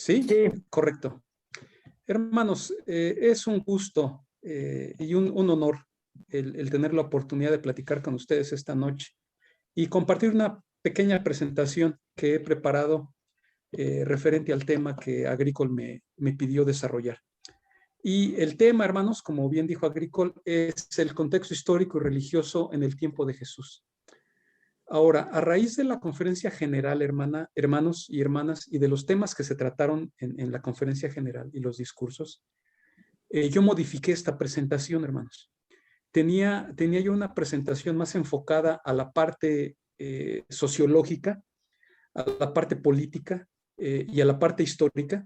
Sí, Sí, correcto. Hermanos, es un gusto y un honor el tener la oportunidad de platicar con ustedes esta noche y compartir una pequeña presentación que he preparado referente al tema que Agricol me pidió desarrollar. Y el tema, hermanos, como bien dijo Agricol, es el contexto histórico y religioso en el tiempo de Jesús. Ahora, a raíz de la conferencia general, hermanos y hermanas, y de los temas que se trataron en la conferencia general y los discursos, yo modifiqué esta presentación, hermanos. Tenía yo una presentación más enfocada a la parte sociológica, a la parte política y a la parte histórica,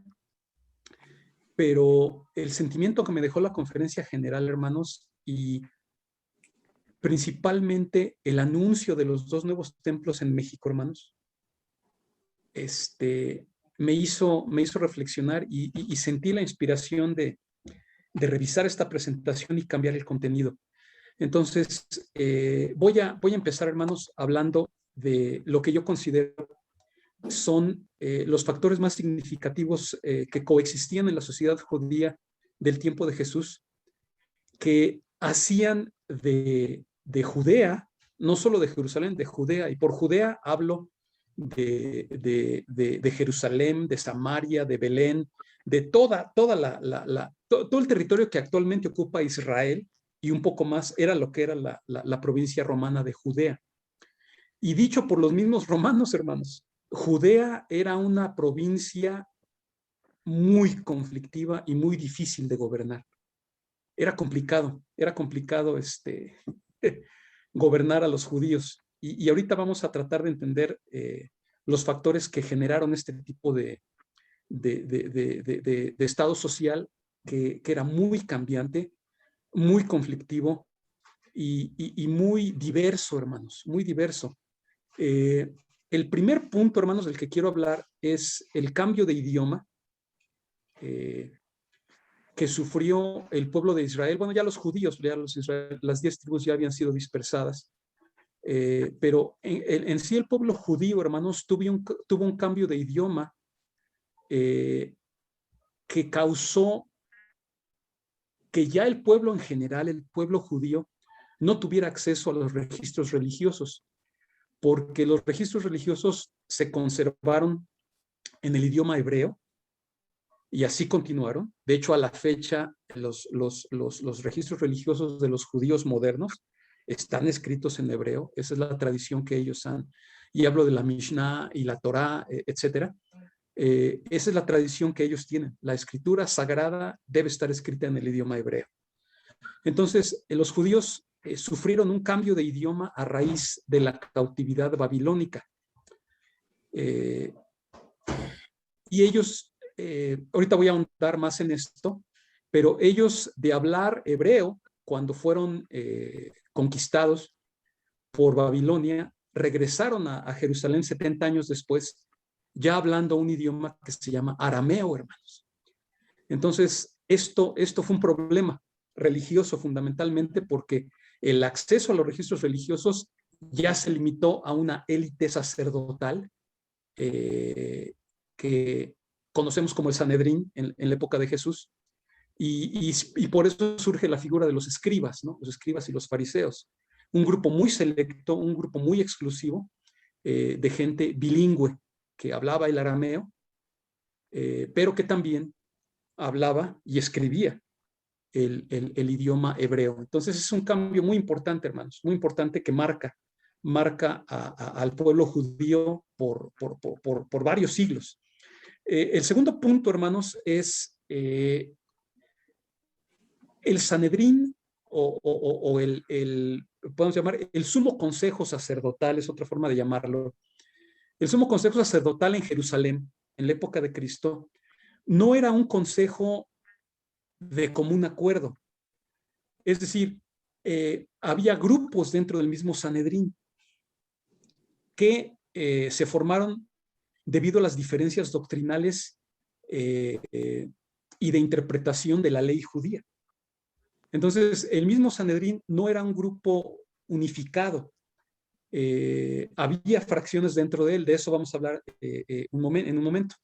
pero el sentimiento que me dejó la conferencia general, hermanos, y principalmente el anuncio de los 2 nuevos templos en México, hermanos, este, me hizo reflexionar y sentí la inspiración de revisar esta presentación y cambiar el contenido. Entonces, voy a empezar, hermanos, hablando de lo que yo considero son los factores más significativos que coexistían en la sociedad judía del tiempo de Jesús, que hacían de Judea, no solo de Jerusalén, de Judea, y por Judea hablo de Jerusalén, de Samaria, de Belén, de todo el territorio que actualmente ocupa Israel y un poco más era lo que era la provincia romana de Judea. Y dicho por los mismos romanos, hermanos, Judea era una provincia muy conflictiva y muy difícil de gobernar. Era complicado gobernar a los judíos. Y ahorita vamos a tratar de entender los factores que generaron este tipo de estado social que era muy cambiante, muy conflictivo y muy diverso, hermanos, muy diverso. El primer punto, hermanos, del que quiero hablar es el cambio de idioma eh, que sufrió el pueblo de Israel. Bueno, ya los judíos, ya las 10 tribus ya habían sido dispersadas, pero en sí el pueblo judío, hermanos, tuvo un cambio de idioma eh, que causó que ya el pueblo en general, el pueblo judío, no tuviera acceso a los registros religiosos, porque los registros religiosos se conservaron en el idioma hebreo y así continuaron. De hecho, a la fecha, los registros religiosos de los judíos modernos están escritos en hebreo. Esa es la tradición que ellos han. Y hablo de la Mishnah y la Torá, etcétera. Esa es la tradición que ellos tienen. La escritura sagrada debe estar escrita en el idioma hebreo. Entonces, los judíos sufrieron un cambio de idioma a raíz de la cautividad babilónica. Y ellos, ahorita voy a ahondar más en esto, pero ellos de hablar hebreo, cuando fueron conquistados por Babilonia, regresaron a Jerusalén 70 años después, ya hablando un idioma que se llama arameo, hermanos. Entonces, esto fue un problema religioso fundamentalmente porque el acceso a los registros religiosos ya se limitó a una élite sacerdotal que conocemos como el Sanedrín en la época de Jesús, y por eso surge la figura de los escribas, ¿no? Los escribas y los fariseos, un grupo muy selecto, un grupo muy exclusivo de gente bilingüe que hablaba el arameo, pero que también hablaba y escribía el idioma hebreo. Entonces es un cambio muy importante, hermanos, muy importante que marca al pueblo judío por varios siglos. El segundo punto, hermanos, es el Sanedrín o podemos llamar el sumo consejo sacerdotal, es otra forma de llamarlo. El sumo consejo sacerdotal en Jerusalén, en la época de Cristo, no era un consejo de común acuerdo. Es decir, había grupos dentro del mismo Sanedrín que se formaron debido a las diferencias doctrinales y de interpretación de la ley judía. Entonces, el mismo Sanedrín no era un grupo unificado. Había fracciones dentro de él, de eso vamos a hablar en un momento.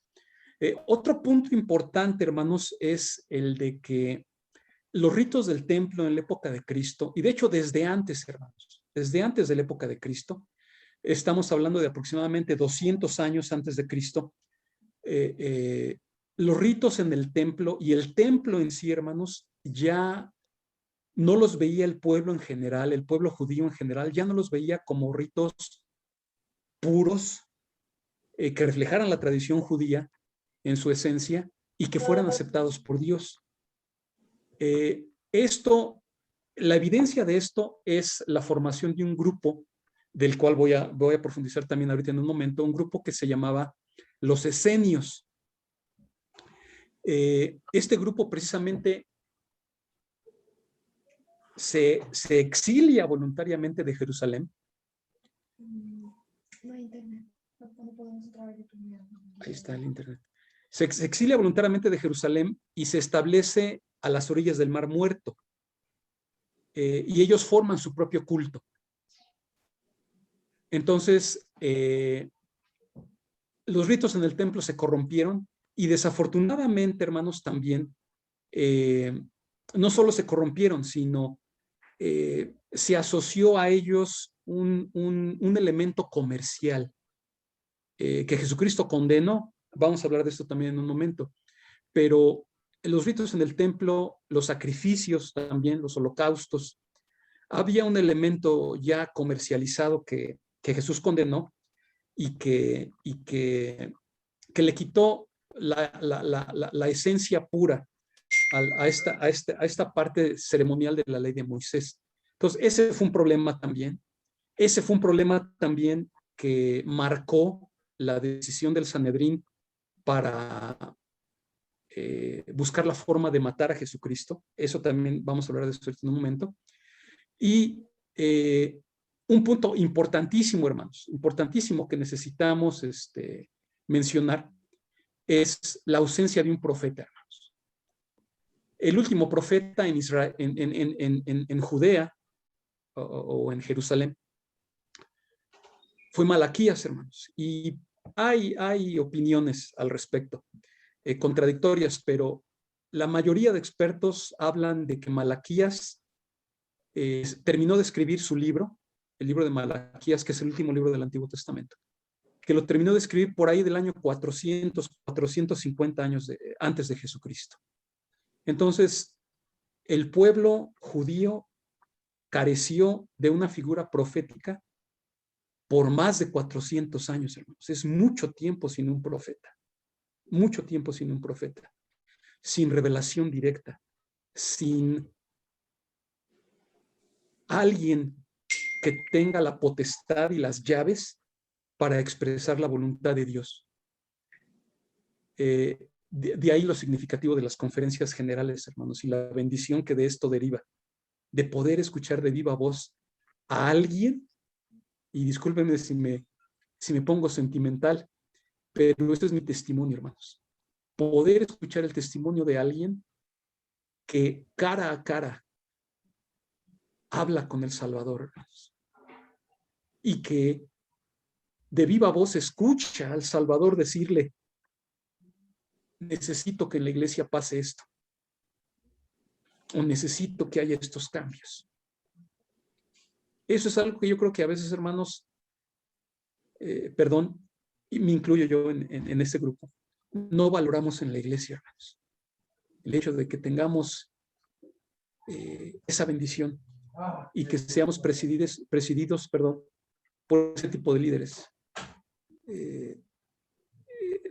Otro punto importante, hermanos, es el de que los ritos del templo en la época de Cristo, y de hecho desde antes, hermanos, desde antes de la época de Cristo, estamos hablando de aproximadamente 200 años antes de Cristo, los ritos en el templo y el templo en sí, hermanos, ya no los veía el pueblo en general, el pueblo judío en general, ya no los veía como ritos puros que reflejaran la tradición judía en su esencia y que fueran aceptados por Dios. La evidencia de esto es la formación de un grupo del cual voy a profundizar también ahorita en un momento, un grupo que se llamaba los esenios. Este grupo precisamente se exilia voluntariamente de Jerusalén. No hay internet. No podemos entrar a YouTube. Ahí está el internet. Se exilia voluntariamente de Jerusalén y se establece a las orillas del Mar Muerto. Y ellos forman su propio culto. Entonces, los ritos en el templo se corrompieron y desafortunadamente, hermanos, también no solo se corrompieron, sino se asoció a ellos un elemento comercial que Jesucristo condenó. Vamos a hablar de esto también en un momento. Pero los ritos en el templo, los sacrificios también, los holocaustos, había un elemento ya comercializado que Jesús condenó y que le quitó la esencia pura a esta parte ceremonial de la ley de Moisés. Entonces, ese fue un problema también. Ese fue un problema también que marcó la decisión del Sanedrín para buscar la forma de matar a Jesucristo. Eso también vamos a hablar de eso en un momento. Y un punto importantísimo, hermanos, importantísimo que necesitamos mencionar es la ausencia de un profeta, hermanos. El último profeta en Israel, en Judea o en Jerusalén fue Malaquías, hermanos. Y hay opiniones al respecto, contradictorias, pero la mayoría de expertos hablan de que Malaquías terminó de escribir su libro, el libro de Malaquías, que es el último libro del Antiguo Testamento, que lo terminó de escribir por ahí del año 450 años antes de Jesucristo. Entonces, el pueblo judío careció de una figura profética por más de 400 años, hermanos. Es mucho tiempo sin un profeta, mucho tiempo sin un profeta, sin revelación directa, sin alguien que tenga la potestad y las llaves para expresar la voluntad de Dios. De ahí lo significativo de las conferencias generales, hermanos, y la bendición que de esto deriva, de poder escuchar de viva voz a alguien, y discúlpenme si me pongo sentimental, pero este es mi testimonio, hermanos. Poder escuchar el testimonio de alguien que cara a cara habla con el Salvador, hermanos, y que de viva voz escucha al Salvador decirle: necesito que en la iglesia pase esto, o necesito que haya estos cambios. Eso es algo que yo creo que a veces, hermanos, perdón, y me incluyo yo en este grupo, no valoramos en la iglesia, hermanos. El hecho de que tengamos esa bendición y que seamos presididos por ese tipo de líderes.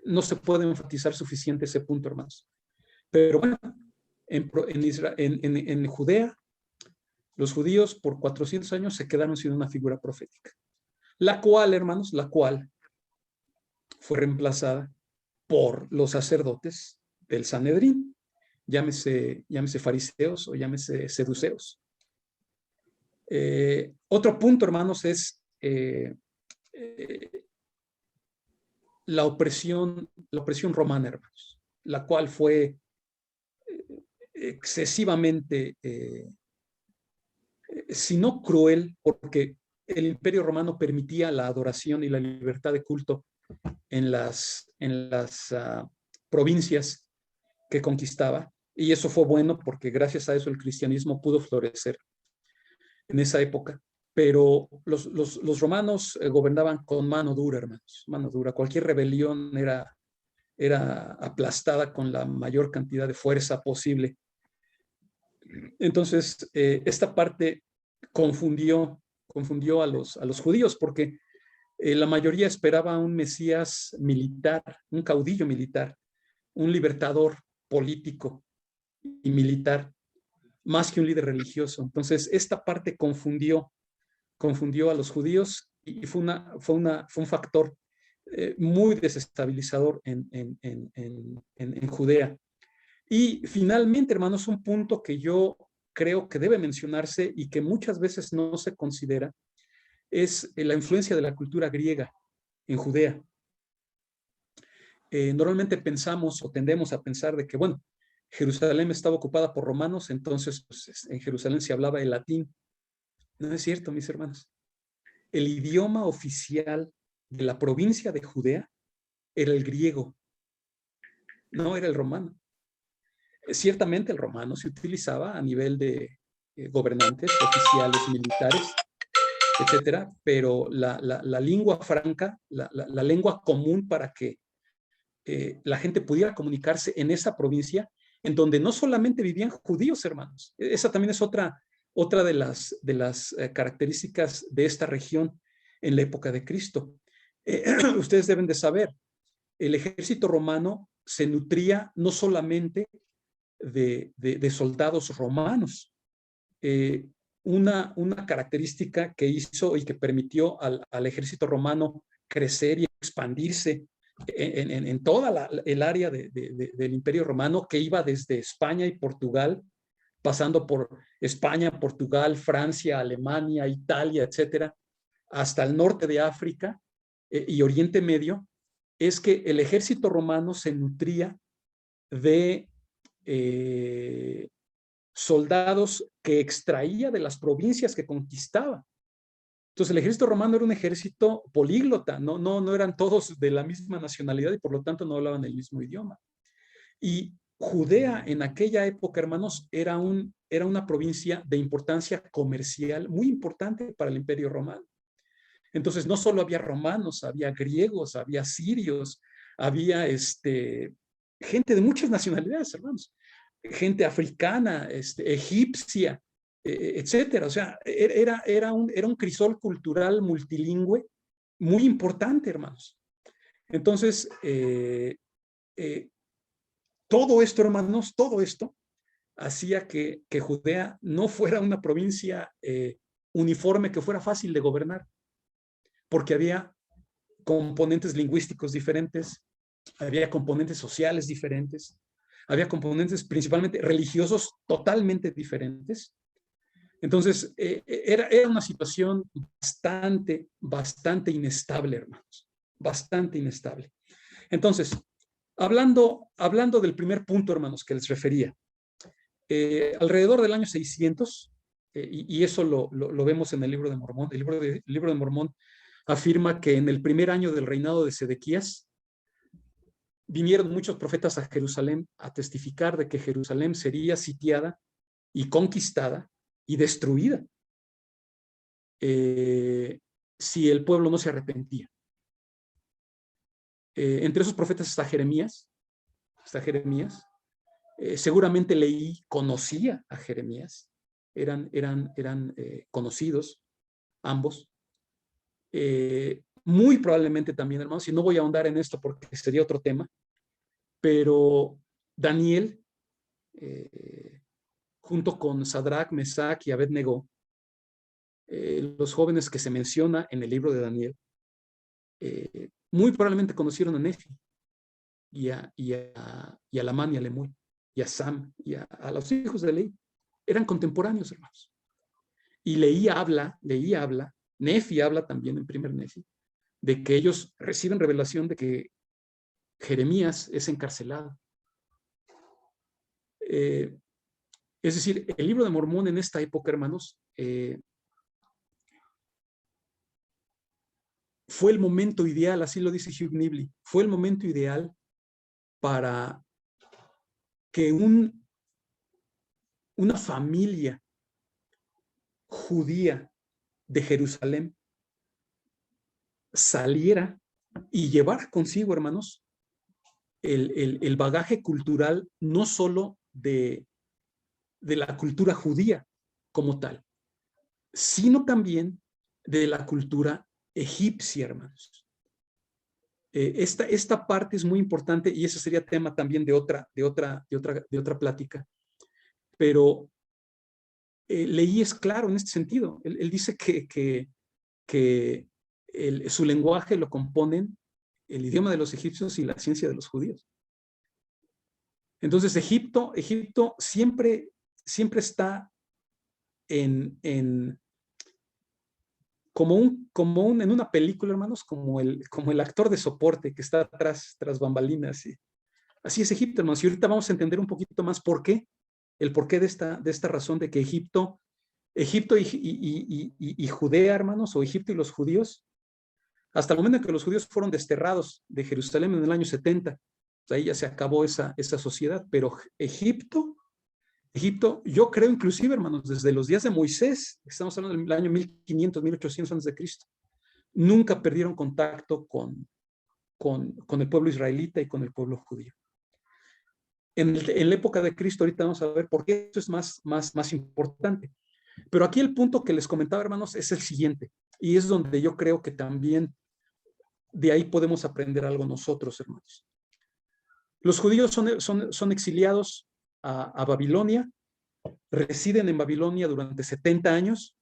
No se puede enfatizar suficiente ese punto, hermanos. Pero bueno, en Judea, los judíos por 400 años se quedaron sin una figura profética, la cual, hermanos, fue reemplazada por los sacerdotes del Sanedrín, llámese fariseos o llámese seduceos. Otro punto, hermanos, es la opresión romana, hermanos, la cual fue excesivamente, si no cruel, porque el Imperio Romano permitía la adoración y la libertad de culto en las provincias que conquistaba, y eso fue bueno porque gracias a eso el cristianismo pudo florecer en esa época. Pero los romanos gobernaban con mano dura, hermanos, mano dura. Cualquier rebelión era aplastada con la mayor cantidad de fuerza posible. Entonces, esta parte confundió a los judíos porque la mayoría esperaba un Mesías militar, un caudillo militar, un libertador político y militar, más que un líder religioso. Entonces, esta parte confundió a los judíos y fue un factor muy desestabilizador en Judea. Y finalmente, hermanos, un punto que yo creo que debe mencionarse y que muchas veces no se considera es la influencia de la cultura griega en Judea. Normalmente pensamos o tendemos a pensar de que, bueno, Jerusalén estaba ocupada por romanos, entonces pues, en Jerusalén se hablaba el latín. No es cierto, mis hermanos. El idioma oficial de la provincia de Judea era el griego, no era el romano. Ciertamente el romano se utilizaba a nivel de gobernantes, oficiales, militares, etcétera, pero la lengua franca, la lengua común para que la gente pudiera comunicarse en esa provincia, en donde no solamente vivían judíos, hermanos. Esa también es otra de las características de esta región en la época de Cristo. Ustedes deben de saber, el ejército romano se nutría no solamente de soldados romanos. Una característica que hizo y que permitió al ejército romano crecer y expandirse en toda el área del Imperio Romano, que iba desde España y Portugal, pasando por España, Portugal, Francia, Alemania, Italia, etcétera, hasta el norte de África y Oriente Medio, es que el ejército romano se nutría de soldados que extraía de las provincias que conquistaba. Entonces el ejército romano era un ejército políglota, no eran todos de la misma nacionalidad y por lo tanto no hablaban el mismo idioma. Y Judea en aquella época, hermanos, era una provincia de importancia comercial muy importante para el Imperio Romano. Entonces no solo había romanos, había griegos, había sirios, había gente de muchas nacionalidades, hermanos, gente africana, egipcia, etcétera. O sea, era un crisol cultural multilingüe muy importante, hermanos. Entonces, todo esto, hermanos, todo esto hacía que Judea no fuera una provincia uniforme, que fuera fácil de gobernar, porque había componentes lingüísticos diferentes, había componentes sociales diferentes, había componentes principalmente religiosos totalmente diferentes. Entonces, era una situación bastante inestable, hermanos, bastante inestable. Entonces, hablando del primer punto, hermanos, que les refería, alrededor del año 600, y eso lo vemos en el libro de Mormón, el libro de Mormón afirma que en el primer año del reinado de Sedequías, vinieron muchos profetas a Jerusalén a testificar de que Jerusalén sería sitiada y conquistada y destruida si el pueblo no se arrepentía. Entre esos profetas está Jeremías. Seguramente conocía a Jeremías. Eran conocidos ambos. Muy probablemente también, hermanos, y no voy a ahondar en esto porque sería otro tema, pero Daniel, junto con Sadrach, Mesach y Abed-Nego, los jóvenes que se menciona en el libro de Daniel, muy probablemente conocieron a Nefi y a Lamán y a Lemuel y a Sam y a los hijos de Leí. Eran contemporáneos, hermanos. Y Leí habla, Nefi habla también en primer Nefi, de que ellos reciben revelación de que Jeremías es encarcelado. Es decir, el libro de Mormón en esta época, hermanos, fue el momento ideal, así lo dice Hugh Nibley, fue el momento ideal para que una familia judía de Jerusalén saliera y llevara consigo, hermanos, el bagaje cultural, no solo de la cultura judía como tal, sino también de la cultura egipcia, hermanos. Esta parte es muy importante y ese sería tema también de otra plática, pero Leí es claro en este sentido. Él dice que su lenguaje lo componen el idioma de los egipcios y la ciencia de los judíos. Entonces Egipto siempre está en una película, hermanos, como el actor de soporte que está tras bambalinas. Y así es Egipto, hermanos. Y ahorita vamos a entender un poquito más el porqué de esta razón de que Egipto y Judea, hermanos, o Egipto y los judíos, hasta el momento en que los judíos fueron desterrados de Jerusalén en el año 70, pues ahí ya se acabó esa sociedad, pero Egipto, yo creo inclusive, hermanos, desde los días de Moisés, estamos hablando del año 1500, 1800 antes de Cristo, nunca perdieron contacto con el pueblo israelita y con el pueblo judío. En la época de Cristo, ahorita vamos a ver por qué esto es más importante. Pero aquí el punto que les comentaba, hermanos, es el siguiente, y es donde yo creo que también de ahí podemos aprender algo nosotros, hermanos. Los judíos son exiliados a Babilonia, residen en Babilonia durante 70 años.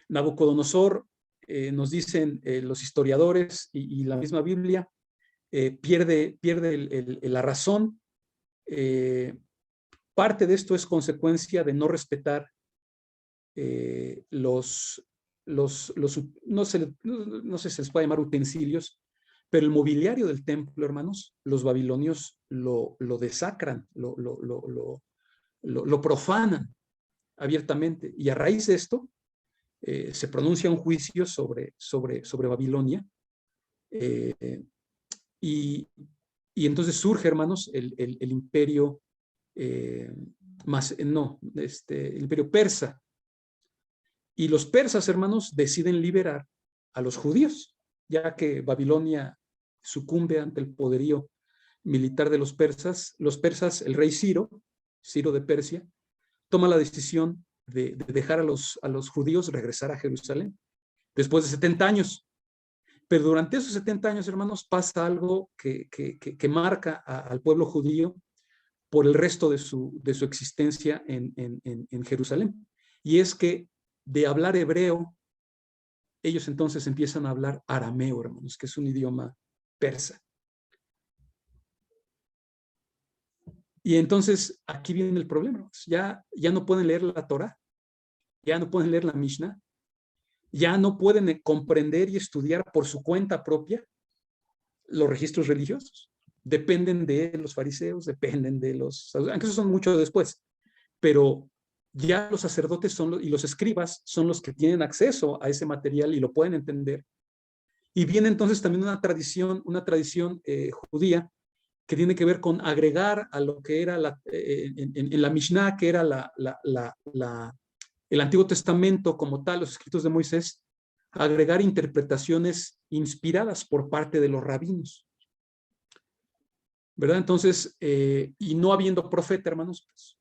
Nabucodonosor, nos dicen los historiadores y la misma Biblia, pierde la razón. Parte de esto es consecuencia de no respetar no sé si se les puede llamar utensilios, pero el mobiliario del templo, hermanos, los babilonios lo desacran, lo profanan abiertamente. Y a raíz de esto, se pronuncia un juicio sobre Babilonia, y entonces surge, hermanos, el imperio el imperio persa. Y los persas, hermanos, deciden liberar a los judíos, ya que Babilonia sucumbe ante el poderío militar de los persas. Los persas, el rey Ciro de Persia, toma la decisión de dejar a los judíos regresar a Jerusalén después de 70 años. Pero durante esos 70 años, hermanos, pasa algo que marca al pueblo judío por el resto de su existencia en Jerusalén. Y es que de hablar hebreo, ellos entonces empiezan a hablar arameo, hermanos, que es un idioma persa. Y entonces aquí viene el problema, hermanos. Ya no pueden leer la Torah, ya no pueden leer la Mishnah, ya no pueden comprender y estudiar por su cuenta propia los registros religiosos. Dependen de los fariseos, dependen de aunque esos son mucho después, pero ya los sacerdotes y los escribas son los que tienen acceso a ese material y lo pueden entender. Y viene entonces también una tradición judía que tiene que ver con agregar a lo que era en la Mishnah, que era el Antiguo Testamento como tal, los escritos de Moisés, agregar interpretaciones inspiradas por parte de los rabinos, ¿verdad? Entonces, y no habiendo profeta, hermanos, pues,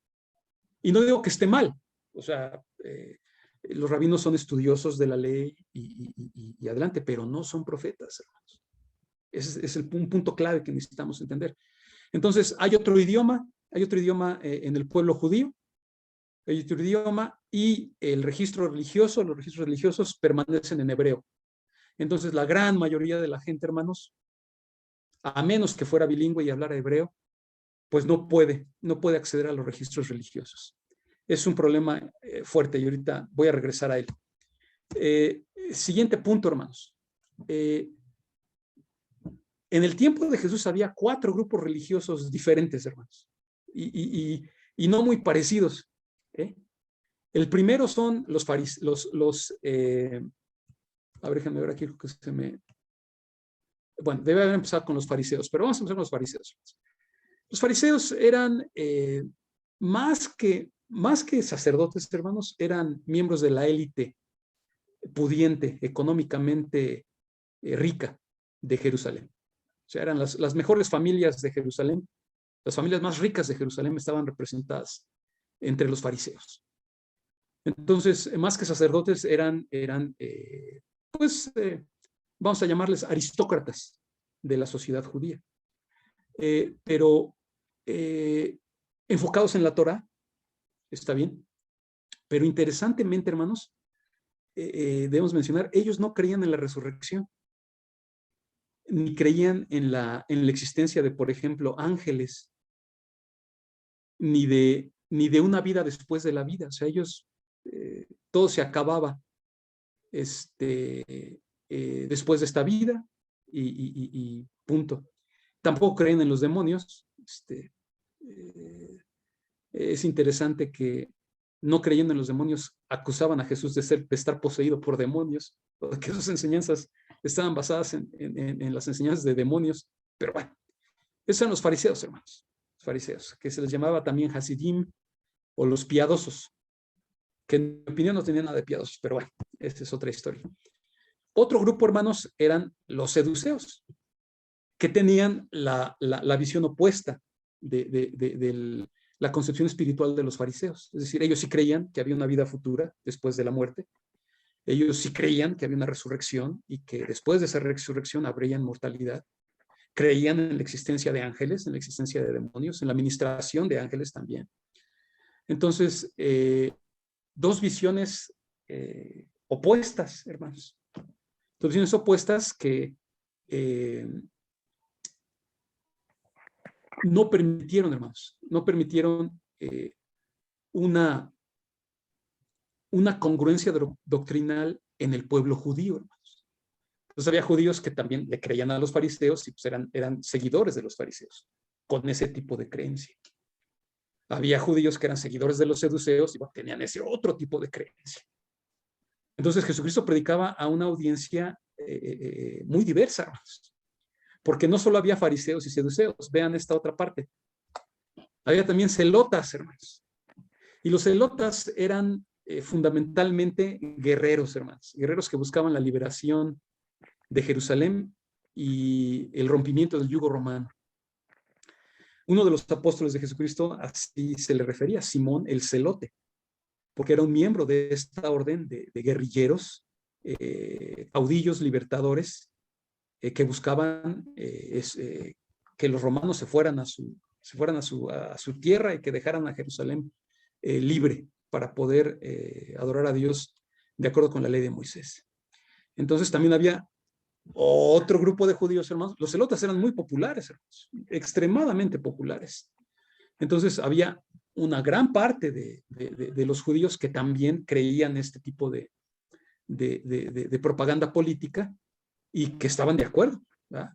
y no digo que esté mal, o sea, los rabinos son estudiosos de la ley y adelante, pero no son profetas, hermanos. Ese es un punto clave que necesitamos entender. Entonces, hay otro idioma en el pueblo judío, hay otro idioma, y los registros religiosos permanecen en hebreo. Entonces, la gran mayoría de la gente, hermanos, a menos que fuera bilingüe y hablara hebreo, pues no puede acceder a los registros religiosos. Es un problema fuerte y ahorita voy a regresar a él. Siguiente punto, hermanos. En el tiempo de Jesús había 4 grupos religiosos diferentes, hermanos, y no muy parecidos. El primero son los fariseos, a ver, déjame ver aquí que bueno, debe haber empezado con los fariseos, pero vamos a empezar con los fariseos. Los fariseos eran más que sacerdotes, hermanos, eran miembros de la élite pudiente, económicamente rica de Jerusalén. O sea, eran las mejores familias de Jerusalén, las familias más ricas de Jerusalén estaban representadas entre los fariseos. Entonces, más que sacerdotes, eran vamos a llamarles aristócratas de la sociedad judía. Pero enfocados en la Torah, está bien. Pero interesantemente, hermanos, debemos mencionar, ellos no creían en la resurrección, ni creían en la existencia de, por ejemplo, ángeles, ni de una vida después de la vida. O sea, ellos, todo se acababa después de esta vida y punto. Tampoco creen en los demonios. Es interesante que no creyendo en los demonios acusaban a Jesús de estar poseído por demonios, que sus enseñanzas estaban basadas en las enseñanzas de demonios. Pero bueno, esos eran los fariseos, hermanos. Los fariseos, que se les llamaba también Hasidim o los piadosos, que en mi opinión no tenían nada de piadosos, pero bueno, esa es otra historia. Otro grupo, hermanos, eran los seduceos, que tenían la visión opuesta de la concepción espiritual de los fariseos. Es decir, ellos sí creían que había una vida futura después de la muerte. Ellos sí creían que había una resurrección y que después de esa resurrección habría inmortalidad. Creían en la existencia de ángeles, en la existencia de demonios, en la ministración de ángeles también. Entonces, dos visiones opuestas, hermanos. Dos visiones opuestas que no permitieron, hermanos, no permitieron una congruencia doctrinal en el pueblo judío, hermanos. Entonces había judíos que también le creían a los fariseos y pues eran seguidores de los fariseos, con ese tipo de creencia. Había judíos que eran seguidores de los seduceos y bueno, tenían ese otro tipo de creencia. Entonces Jesucristo predicaba a una audiencia muy diversa, hermanos. Porque no solo había fariseos y seduceos, vean esta otra parte. Había también celotas, hermanos. Y los celotas eran fundamentalmente guerreros, hermanos. Guerreros que buscaban la liberación de Jerusalén y el rompimiento del yugo romano. Uno de los apóstoles de Jesucristo, así se le refería, Simón el Celote, porque era un miembro de esta orden de guerrilleros, caudillos, libertadores, que buscaban que los romanos se fueran a su tierra y que dejaran a Jerusalén libre para poder adorar a Dios de acuerdo con la ley de Moisés. Entonces también había otro grupo de judíos, hermanos. Los celotas eran muy populares, hermanos, extremadamente populares. Entonces había una gran parte de los judíos que también creían este tipo de propaganda política y que estaban de acuerdo, ¿verdad?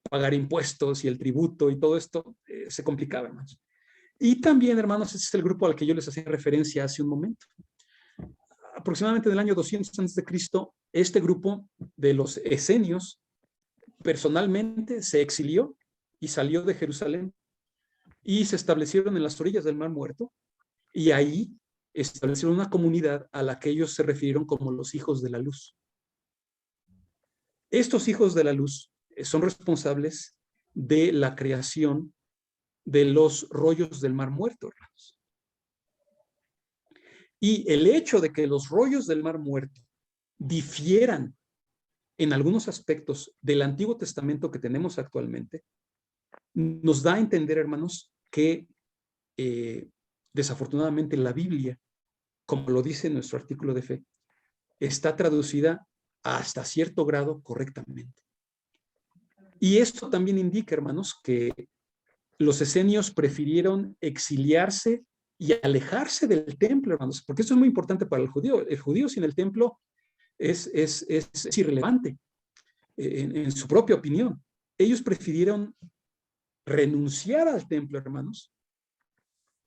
Pagar impuestos y el tributo y todo esto se complicaba, hermanos. Y también, hermanos, ese es el grupo al que yo les hacía referencia hace un momento. Aproximadamente en el año 200 a.C., este grupo de los esenios personalmente se exilió y salió de Jerusalén y se establecieron en las orillas del Mar Muerto y ahí establecieron una comunidad a la que ellos se refirieron como los hijos de la luz. Estos hijos de la luz son responsables de la creación de los rollos del Mar Muerto, hermanos. Y el hecho de que los rollos del Mar Muerto difieran en algunos aspectos del Antiguo Testamento que tenemos actualmente, nos da a entender, hermanos, que desafortunadamente la Biblia, como lo dice nuestro artículo de fe, está traducida hasta cierto grado correctamente. Y esto también indica, hermanos, que los esenios prefirieron exiliarse y alejarse del templo, hermanos, porque esto es muy importante para el judío. El judío sin el templo es irrelevante en su propia opinión. Ellos prefirieron renunciar al templo, hermanos,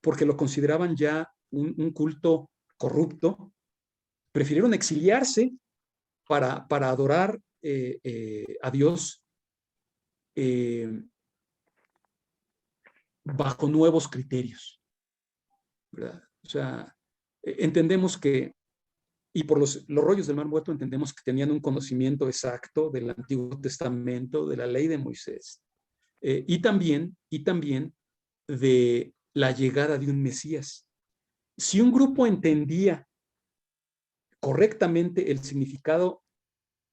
porque lo consideraban ya un culto corrupto. Prefirieron exiliarse para adorar a Dios bajo nuevos criterios, ¿verdad? O sea, entendemos que, y por los rollos del Mar Muerto entendemos que tenían un conocimiento exacto del Antiguo Testamento, de la ley de Moisés, y también de la llegada de un Mesías. Si un grupo entendía correctamente el significado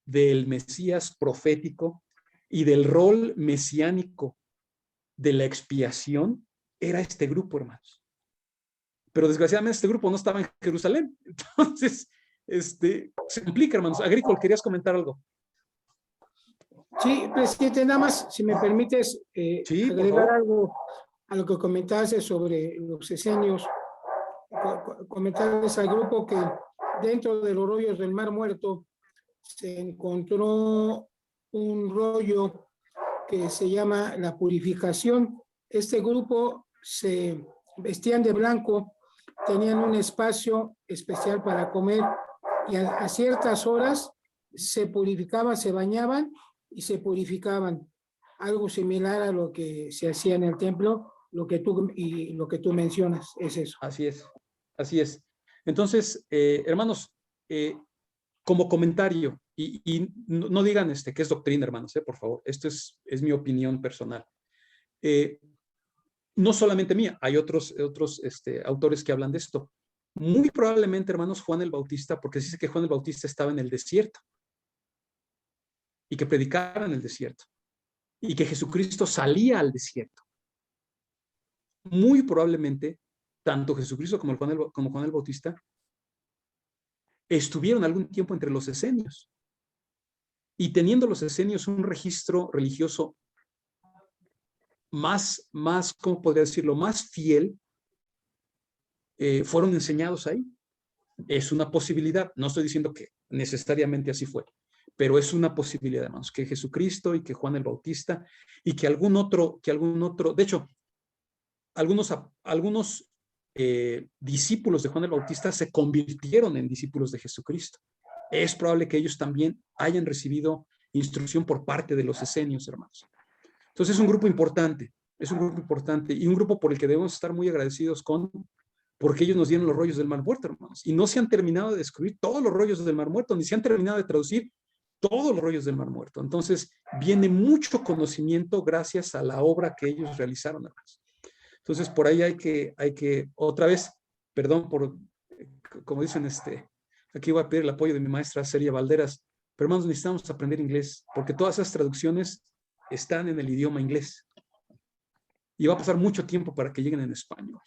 del Mesías profético y del rol mesiánico de la expiación, era este grupo, hermanos. Pero desgraciadamente este grupo no estaba en Jerusalén. Entonces, se complica, hermanos. Agrícola, ¿querías comentar algo? Sí, presidente, nada más, si me permites Sí, agregar algo a lo que comentaste sobre los esenios, comentarles al grupo que dentro de los rollos del Mar Muerto se encontró un rollo que se llama la purificación. Este grupo se vestían de blanco, tenían un espacio especial para comer y a ciertas horas se purificaban, se bañaban y se purificaban. Algo similar a lo que se hacía en el templo, lo que tú mencionas, es eso. Así es, así es. Entonces, hermanos, como comentario, y no digan que es doctrina, hermanos, por favor, esto es mi opinión personal. No solamente mía, hay otros autores que hablan de esto. Muy probablemente, hermanos, Juan el Bautista, porque se dice que Juan el Bautista estaba en el desierto y que predicaba en el desierto y que Jesucristo salía al desierto. Muy probablemente, tanto Jesucristo como Juan el Bautista estuvieron algún tiempo entre los esenios y teniendo los esenios un registro religioso más, ¿cómo podría decirlo?, más fiel, fueron enseñados ahí. Es una posibilidad, no estoy diciendo que necesariamente así fue, pero es una posibilidad, hermanos, que Jesucristo y que Juan el Bautista y que algún otro, de hecho, algunos discípulos de Juan el Bautista se convirtieron en discípulos de Jesucristo. Es probable que ellos también hayan recibido instrucción por parte de los esenios, hermanos. Entonces es un grupo importante y un grupo por el que debemos estar muy agradecidos porque ellos nos dieron los rollos del Mar Muerto, hermanos, y no se han terminado de descubrir todos los rollos del Mar Muerto, ni se han terminado de traducir todos los rollos del Mar Muerto. Entonces viene mucho conocimiento gracias a la obra que ellos realizaron, hermanos. Entonces por ahí hay que otra vez, perdón por, como dicen, aquí voy a pedir el apoyo de mi maestra Celia Valderas, pero hermanos, necesitamos aprender inglés, porque todas esas traducciones están en el idioma inglés. Y va a pasar mucho tiempo para que lleguen en español.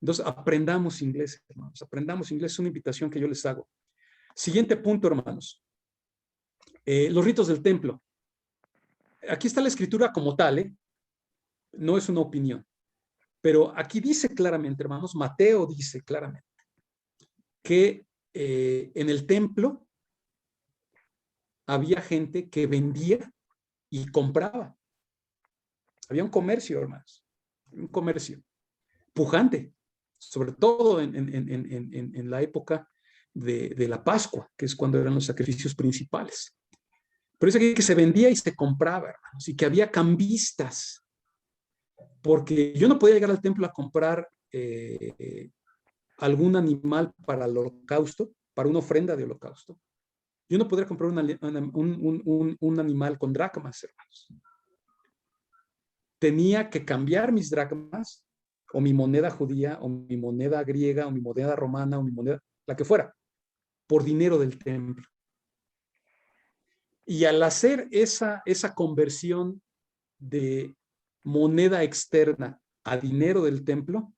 Entonces, aprendamos inglés, hermanos. Aprendamos inglés, es una invitación que yo les hago. Siguiente punto, hermanos. Los ritos del templo. Aquí está la escritura como tal, no es una opinión. Pero aquí dice claramente, hermanos, Mateo dice claramente que en el templo había gente que vendía y compraba. Había un comercio, hermanos. Un comercio pujante, sobre todo en la época de la Pascua, que es cuando eran los sacrificios principales. Pero es aquí que se vendía y se compraba, hermanos, y que había cambistas, porque yo no podía llegar al templo a comprar algún animal para el holocausto, para una ofrenda de holocausto. Yo no podría comprar un animal con dracmas, hermanos. Tenía que cambiar mis dracmas, o mi moneda judía, o mi moneda griega, o mi moneda romana, o mi moneda, la que fuera, por dinero del templo. Y al hacer esa conversión de moneda externa a dinero del templo,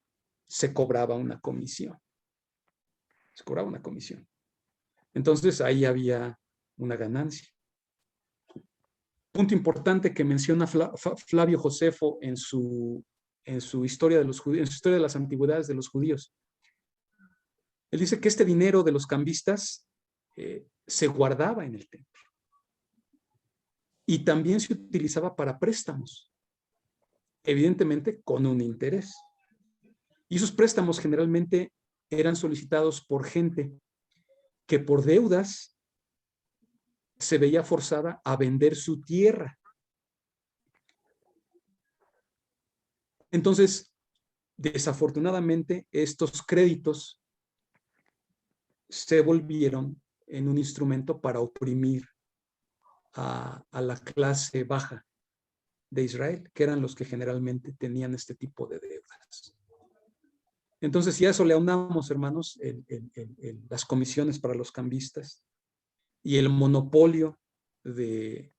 se cobraba una comisión. Se cobraba una comisión. Entonces ahí había una ganancia. Punto importante que menciona Flavio Josefo en su historia de los judíos, en su historia de las antigüedades de los judíos. Él dice que este dinero de los cambistas se guardaba en el templo y también se utilizaba para préstamos, evidentemente con un interés. Y esos préstamos generalmente eran solicitados por gente que por deudas se veía forzada a vender su tierra. Entonces, desafortunadamente, estos créditos se volvieron en un instrumento para oprimir a la clase baja de Israel, que eran los que generalmente tenían este tipo de deudas. Entonces, si a eso le aunamos, hermanos, las comisiones para los cambistas y el monopolio de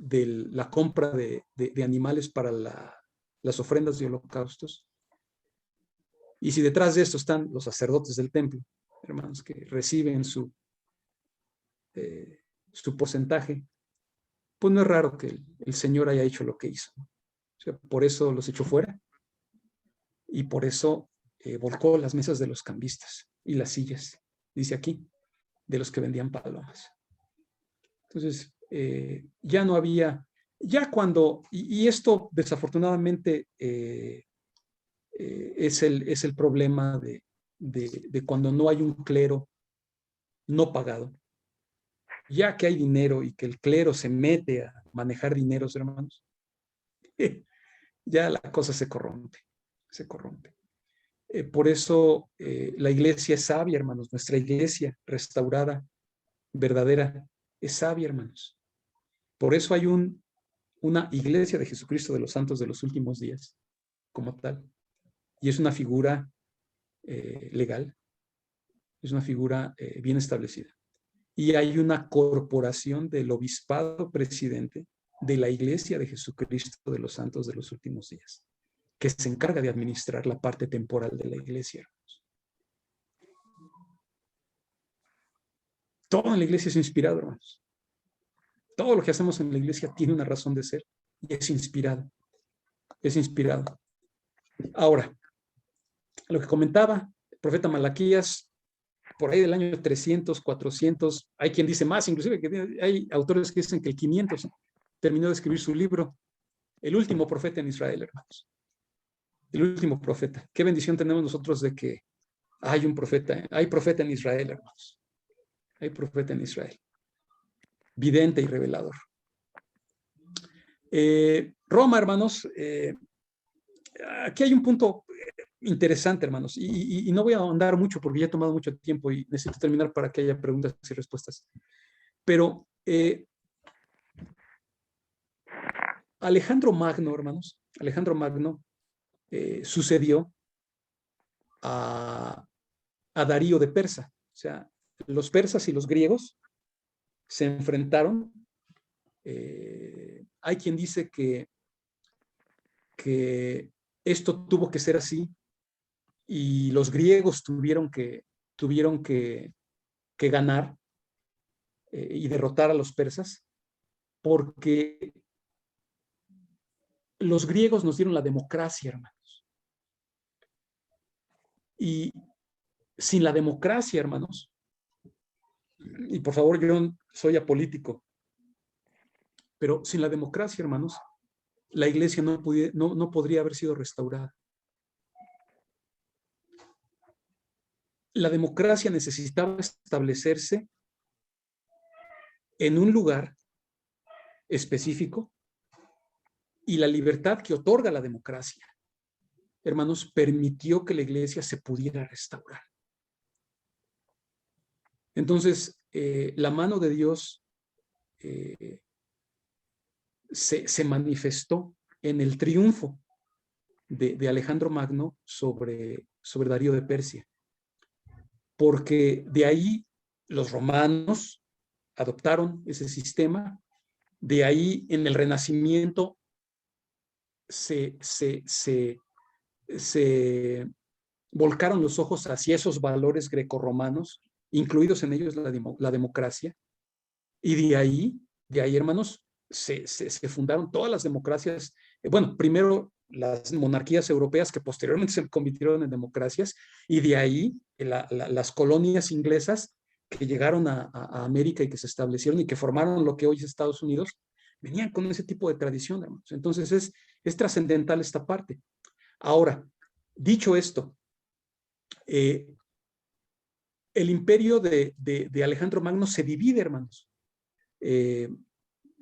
la compra de animales para las ofrendas y holocaustos, y si detrás de esto están los sacerdotes del templo, hermanos, que reciben su porcentaje, pues no es raro que el Señor haya hecho lo que hizo. O sea, por eso los echó fuera y por eso volcó las mesas de los cambistas y las sillas, dice aquí, de los que vendían palomas. Entonces, ya no había, ya cuando, y esto desafortunadamente es el problema de cuando no hay un clero no pagado. Ya que hay dinero y que el clero se mete a manejar dineros, hermanos, ya la cosa se corrompe, se corrompe. Por eso la iglesia es sabia, hermanos, nuestra iglesia restaurada, verdadera, es sabia, hermanos. Por eso hay una iglesia de Jesucristo de los santos de los últimos días, como tal. Y es una figura legal, es una figura bien establecida. Y hay una corporación del obispado presidente de la iglesia de Jesucristo de los santos de los últimos días, que se encarga de administrar la parte temporal de la iglesia, hermanos. Todo en la iglesia es inspirado, hermanos. Todo lo que hacemos en la iglesia tiene una razón de ser y es inspirado. Es inspirado. Ahora, lo que comentaba el profeta Malaquías, por ahí del año 300, 400, hay quien dice más, inclusive que hay autores que dicen que el 500 terminó de escribir su libro, el último profeta en Israel, hermanos. El último profeta. Qué bendición tenemos nosotros de que hay un profeta, hay profeta en Israel, hermanos. Hay profeta en Israel. Vidente y revelador. Roma, hermanos, aquí hay un punto interesante, hermanos, y no voy a ahondar mucho porque ya he tomado mucho tiempo y necesito terminar para que haya preguntas y respuestas. Pero Alejandro Magno, hermanos, Alejandro Magno sucedió a Darío de Persa. O sea, los persas y los griegos se enfrentaron. Hay quien dice que esto tuvo que ser así y los griegos tuvieron que ganar y derrotar a los persas porque los griegos nos dieron la democracia, hermanos. Y sin la democracia, hermanos, y por favor, yo soy apolítico, pero sin la democracia, hermanos, la iglesia no podría haber sido restaurada. La democracia necesitaba establecerse en un lugar específico y la libertad que otorga la democracia, hermanos, permitió que la iglesia se pudiera restaurar. Entonces, la mano de Dios se manifestó en el triunfo de Alejandro Magno sobre Darío de Persia, porque de ahí los romanos adoptaron ese sistema, de ahí en el Renacimiento se volcaron los ojos hacia esos valores grecorromanos, incluidos en ellos la democracia, y de ahí, hermanos, se fundaron todas las democracias, bueno, primero las monarquías europeas que posteriormente se convirtieron en democracias, y de ahí las colonias inglesas que llegaron a América y que se establecieron y que formaron lo que hoy es Estados Unidos, venían con ese tipo de tradición, hermanos. Entonces es trascendental esta parte. Ahora, dicho esto, el imperio de Alejandro Magno se divide, hermanos. De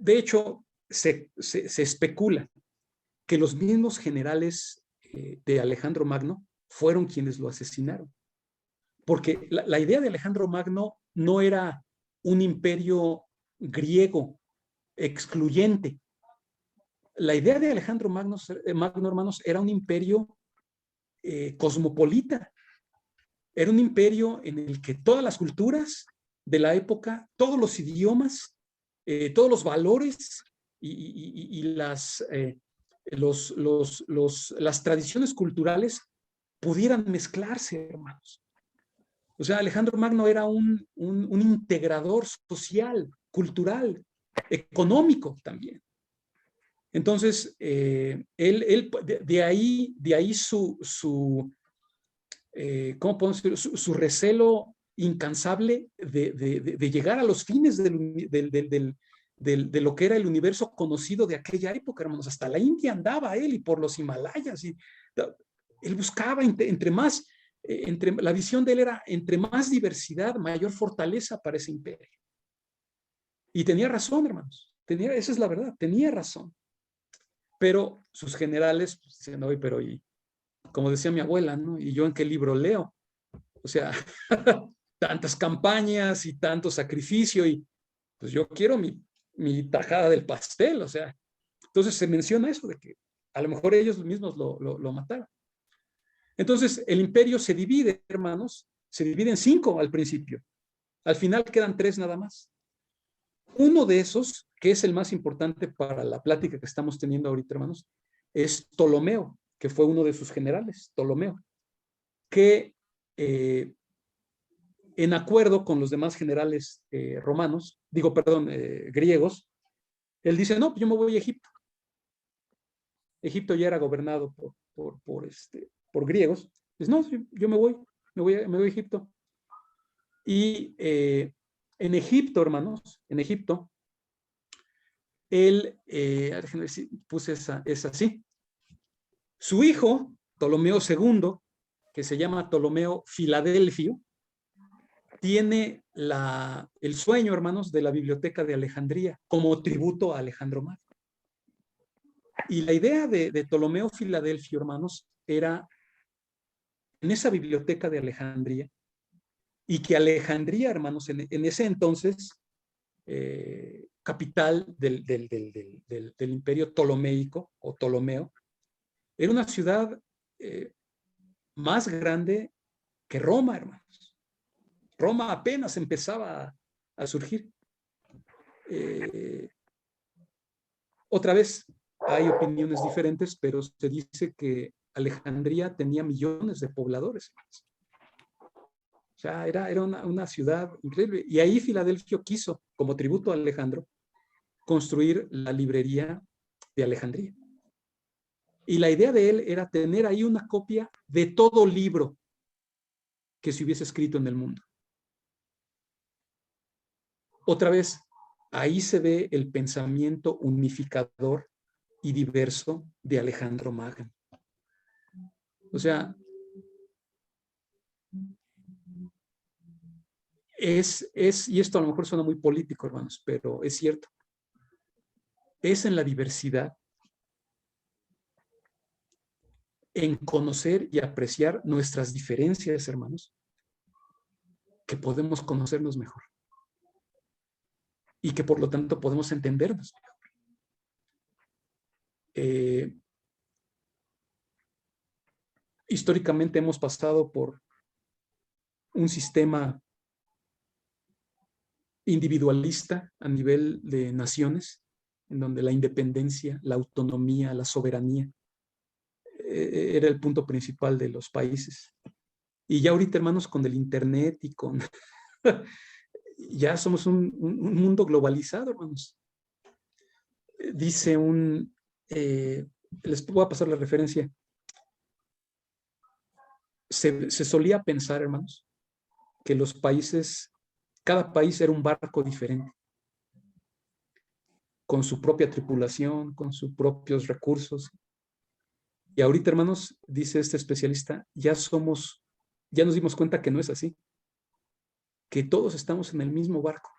hecho, se especula que los mismos generales de Alejandro Magno fueron quienes lo asesinaron. Porque la idea de Alejandro Magno no era un imperio griego excluyente. La idea de Alejandro Magno, hermanos, era un imperio cosmopolita. Era un imperio en el que todas las culturas de la época, todos los idiomas, todos los valores y las tradiciones culturales pudieran mezclarse, hermanos. O sea, Alejandro Magno era un integrador social, cultural, económico también. Entonces, de ahí ¿cómo podemos decir? Su recelo incansable de llegar a los fines de lo que era el universo conocido de aquella época, hermanos. Hasta la India andaba él y por los Himalayas. Él buscaba la visión de él era entre más diversidad, mayor fortaleza para ese imperio. Y tenía razón, hermanos. Esa es la verdad, tenía razón. Pero sus generales pues, dicen, oye, pero como decía mi abuela, ¿no? ¿Y yo en qué libro leo? O sea, tantas campañas y tanto sacrificio y pues yo quiero mi tajada del pastel, o sea. Entonces se menciona eso de que a lo mejor ellos mismos lo mataron. Entonces el imperio se divide, hermanos, se divide en 5 al principio. Al final quedan 3 nada más. Uno de esos, que es el más importante para la plática que estamos teniendo ahorita, hermanos, es Ptolomeo, que fue uno de sus generales, Ptolomeo, que en acuerdo con los demás generales griegos, él dice, no, yo me voy a Egipto. Egipto ya era gobernado por griegos. Dice, no, yo me voy a Egipto. Y en Egipto, hermanos, él, déjenme ver si puse es así. Su hijo, Ptolomeo II, que se llama Ptolomeo Filadelfio, tiene el sueño, hermanos, de la Biblioteca de Alejandría como tributo a Alejandro Magno. Y la idea de Ptolomeo Filadelfio, hermanos, era en esa Biblioteca de Alejandría, y que Alejandría, hermanos, en ese entonces, capital del imperio ptolomeico o Ptolomeo, era una ciudad más grande que Roma, hermanos. Roma apenas empezaba a surgir. Otra vez, hay opiniones diferentes, pero se dice que Alejandría tenía millones de pobladores, hermanos. O sea, era una ciudad increíble. Y ahí Filadelfio quiso, como tributo a Alejandro, construir la librería de Alejandría. Y la idea de él era tener ahí una copia de todo libro que se hubiese escrito en el mundo. Otra vez, ahí se ve el pensamiento unificador y diverso de Alejandro Magno. O sea, y esto a lo mejor suena muy político, hermanos, pero es cierto. Es en la diversidad, en conocer y apreciar nuestras diferencias, hermanos, que podemos conocernos mejor. Y que por lo tanto podemos entendernos mejor. Históricamente hemos pasado por un sistema individualista a nivel de naciones, en donde la independencia, la autonomía, la soberanía era el punto principal de los países. Y ya ahorita, hermanos, con el internet y con... ya somos un mundo globalizado, hermanos. Dice les voy a pasar la referencia. Se solía pensar, hermanos, que los países, cada país era un barco diferente, con su propia tripulación, con sus propios recursos. Y ahorita, hermanos, dice este especialista, ya nos dimos cuenta que no es así. que todos estamos en el mismo barco,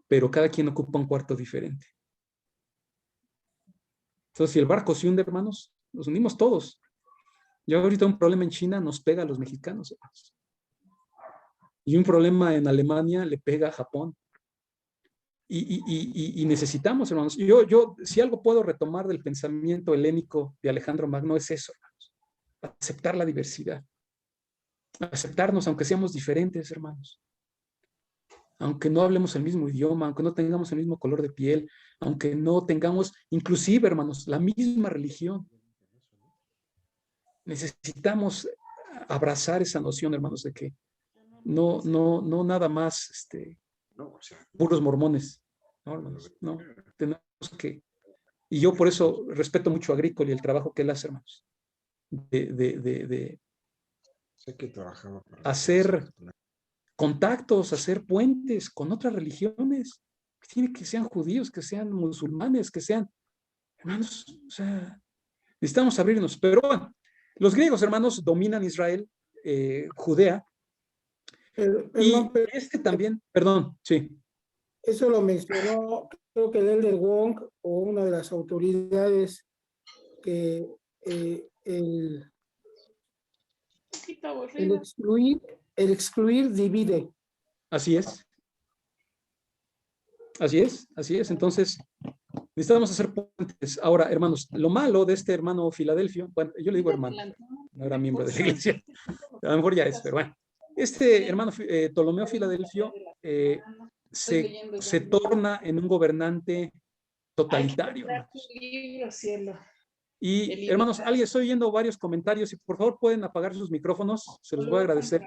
pero cada quien ocupa un cuarto diferente. Entonces, si el barco se hunde, hermanos, nos hundimos todos. Ya ahorita un problema en China nos pega a los mexicanos, hermanos. Y un problema en Alemania le pega a Japón. Y necesitamos, hermanos. Yo, si algo puedo retomar del pensamiento helénico de Alejandro Magno, es eso, hermanos. Aceptar la diversidad. Aceptarnos, aunque seamos diferentes, hermanos. Aunque no hablemos el mismo idioma, aunque no tengamos el mismo color de piel, aunque no tengamos, inclusive, hermanos, la misma religión. Necesitamos abrazar esa noción, hermanos, de que no nada más puros mormones. No, hermanos, no. Tenemos que, y yo por eso respeto mucho a Agrícola y el trabajo que él hace, hermanos, de Sé que trabajaba para hacer contactos, hacer puentes con otras religiones, que sean judíos, que sean musulmanes, que sean, hermanos, o sea, necesitamos abrirnos. Pero bueno, los griegos, hermanos, dominan Israel, Judea, Perdón, y también, perdón, sí. eso lo mencionó, creo que el Elder Wong o una de las autoridades que el excluir divide. Así es. Así es, así es. Entonces, necesitamos hacer puentes. Ahora, hermanos, lo malo de este hermano Filadelfio, bueno, yo le digo hermano, no era miembro de la iglesia, a lo mejor ya es, pero bueno. Este hermano Ptolomeo Filadelfio se torna en un gobernante totalitario. Y hermanos, alguien, estoy viendo varios comentarios y por favor pueden apagar sus micrófonos, se los voy a agradecer.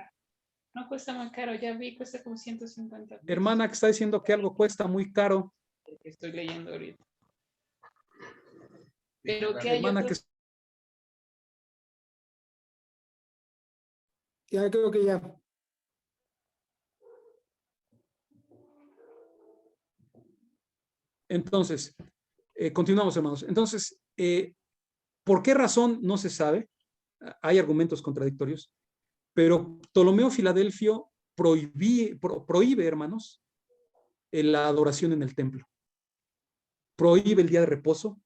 No cuesta más caro, ya vi, cuesta como 150 pesos. Hermana que está diciendo que algo cuesta muy caro. Estoy leyendo ahorita. Pero que hay Hermana otros... que... Ya creo que ya. Entonces, continuamos, hermanos. Entonces, ¿por qué razón? No se sabe. Hay argumentos contradictorios. Pero Ptolomeo Filadelfio prohíbe, hermanos, la adoración en el templo. Prohíbe el día de reposo.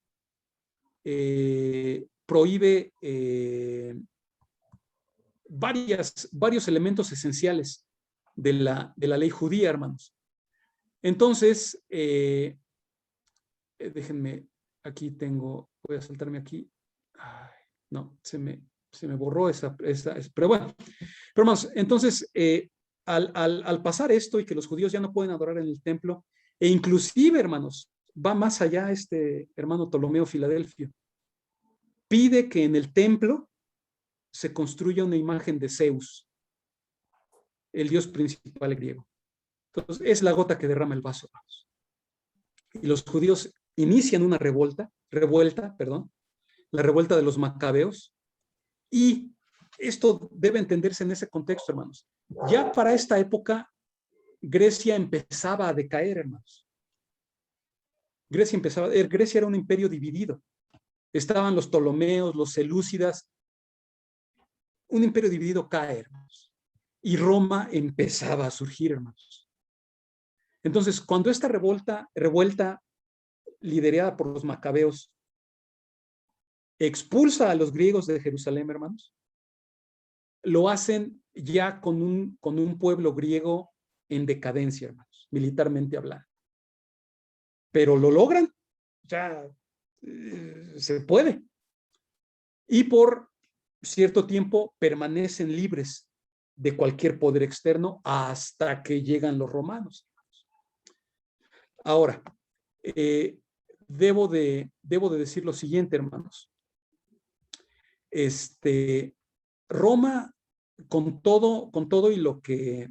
Prohíbe varios elementos esenciales de la ley judía, hermanos. Entonces, déjenme, aquí tengo, voy a saltarme aquí. Ay, no, se me borró esa, pero bueno. Pero hermanos, entonces, al pasar esto y que los judíos ya no pueden adorar en el templo, e inclusive, hermanos, va más allá este hermano Ptolomeo Filadelfio, pide que en el templo se construya una imagen de Zeus, el dios principal griego. Entonces, es la gota que derrama el vaso, hermanos. Y los judíos inician una revuelta, la revuelta de los macabeos, y esto debe entenderse en ese contexto, hermanos. Ya para esta época, Grecia empezaba a decaer, hermanos. Grecia era un imperio dividido. Estaban los Ptolomeos, los Selúcidas. Un imperio dividido cae, hermanos. Y Roma empezaba a surgir, hermanos. Entonces, cuando esta revuelta liderada por los macabeos expulsa a los griegos de Jerusalén, hermanos, lo hacen ya con un pueblo griego en decadencia, hermanos, militarmente hablando. Pero lo logran, ya se puede. Y por cierto tiempo permanecen libres de cualquier poder externo hasta que llegan los romanos. Ahora, debo de decir lo siguiente, hermanos. Roma, con todo y lo que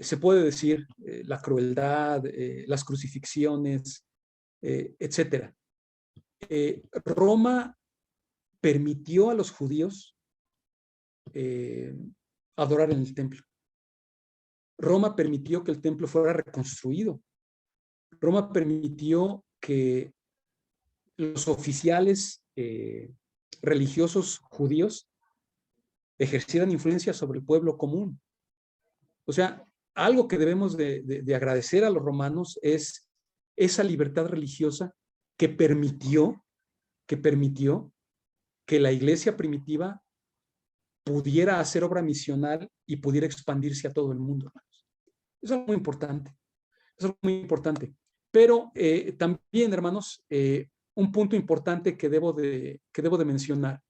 se puede decir, la crueldad, las crucifixiones, etcétera. Roma permitió a los judíos adorar en el templo. Roma permitió que el templo fuera reconstruido. Roma permitió que los oficiales religiosos judíos ejercieran influencia sobre el pueblo común. O sea, algo que debemos de agradecer a los romanos es esa libertad religiosa que permitió que la iglesia primitiva pudiera hacer obra misional y pudiera expandirse a todo el mundo, hermanos. Eso es muy importante. Eso es muy importante. Pero también, hermanos, un punto importante que debo de mencionar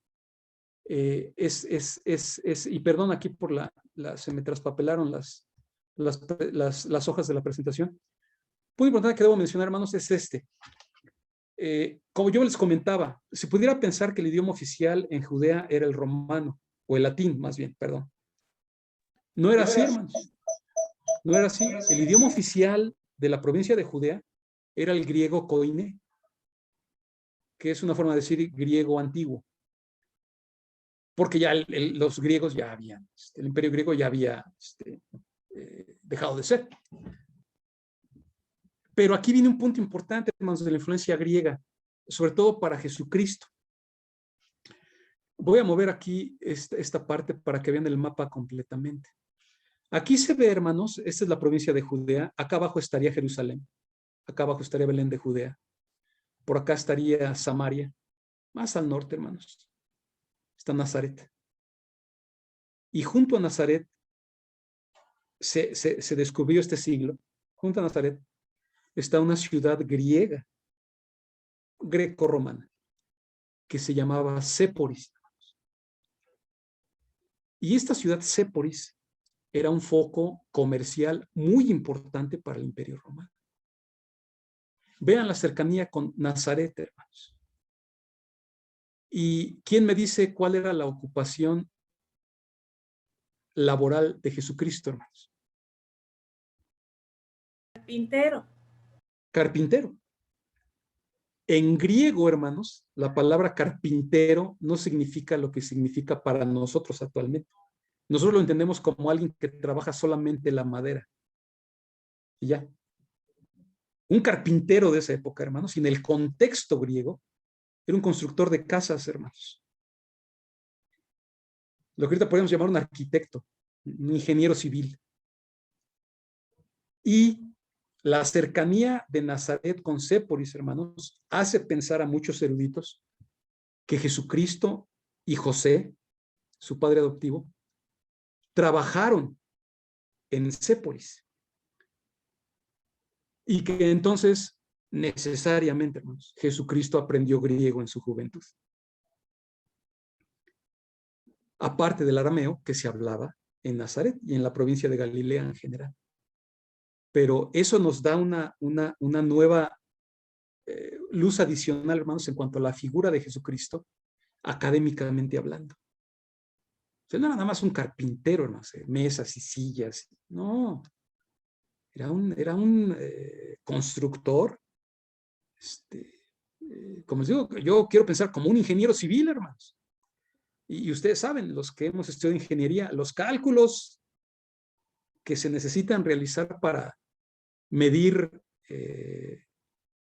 y perdón aquí por se me traspapelaron las hojas de la presentación. Un punto importante que debo mencionar, hermanos, es este. Como yo les comentaba, se pudiera pensar que el idioma oficial en Judea era el romano, o el latín, más bien, perdón. No era así, hermanos. No era así. El idioma oficial de la provincia de Judea era el griego koine, que es una forma de decir griego antiguo. Porque ya los griegos ya habían, el imperio griego ya había dejado de ser. Pero aquí viene un punto importante, hermanos, de la influencia griega, sobre todo para Jesucristo. Voy a mover aquí esta parte para que vean el mapa completamente. Aquí se ve, hermanos, esta es la provincia de Judea. Acá abajo estaría Jerusalén. Acá abajo estaría Belén de Judea. Por acá estaría Samaria. Más al norte, hermanos, está Nazaret. Y junto a Nazaret se descubrió este siglo. Junto a Nazaret está una ciudad griega, greco-romana, que se llamaba Séporis. Y esta ciudad Séporis era un foco comercial muy importante para el Imperio Romano. Vean la cercanía con Nazaret, hermanos. ¿Y quién me dice cuál era la ocupación laboral de Jesucristo, hermanos? Carpintero. Carpintero. En griego, hermanos, la palabra carpintero no significa lo que significa para nosotros actualmente. Nosotros lo entendemos como alguien que trabaja solamente la madera. Y ya. Un carpintero de esa época, hermanos, y en el contexto griego, era un constructor de casas, hermanos. Lo que ahorita podemos llamar un arquitecto, un ingeniero civil. Y la cercanía de Nazaret con Séporis, hermanos, hace pensar a muchos eruditos que Jesucristo y José, su padre adoptivo, trabajaron en Séporis. Y que entonces, necesariamente, hermanos, Jesucristo aprendió griego en su juventud. Aparte del arameo que se hablaba en Nazaret y en la provincia de Galilea en general. Pero eso nos da una nueva luz adicional, hermanos, en cuanto a la figura de Jesucristo, académicamente hablando. O sea, no era nada más un carpintero, hermanos, mesas y sillas. No. Era un constructor, como les digo, yo quiero pensar como un ingeniero civil, hermanos. Y ustedes saben, los que hemos estudiado ingeniería, los cálculos que se necesitan realizar para medir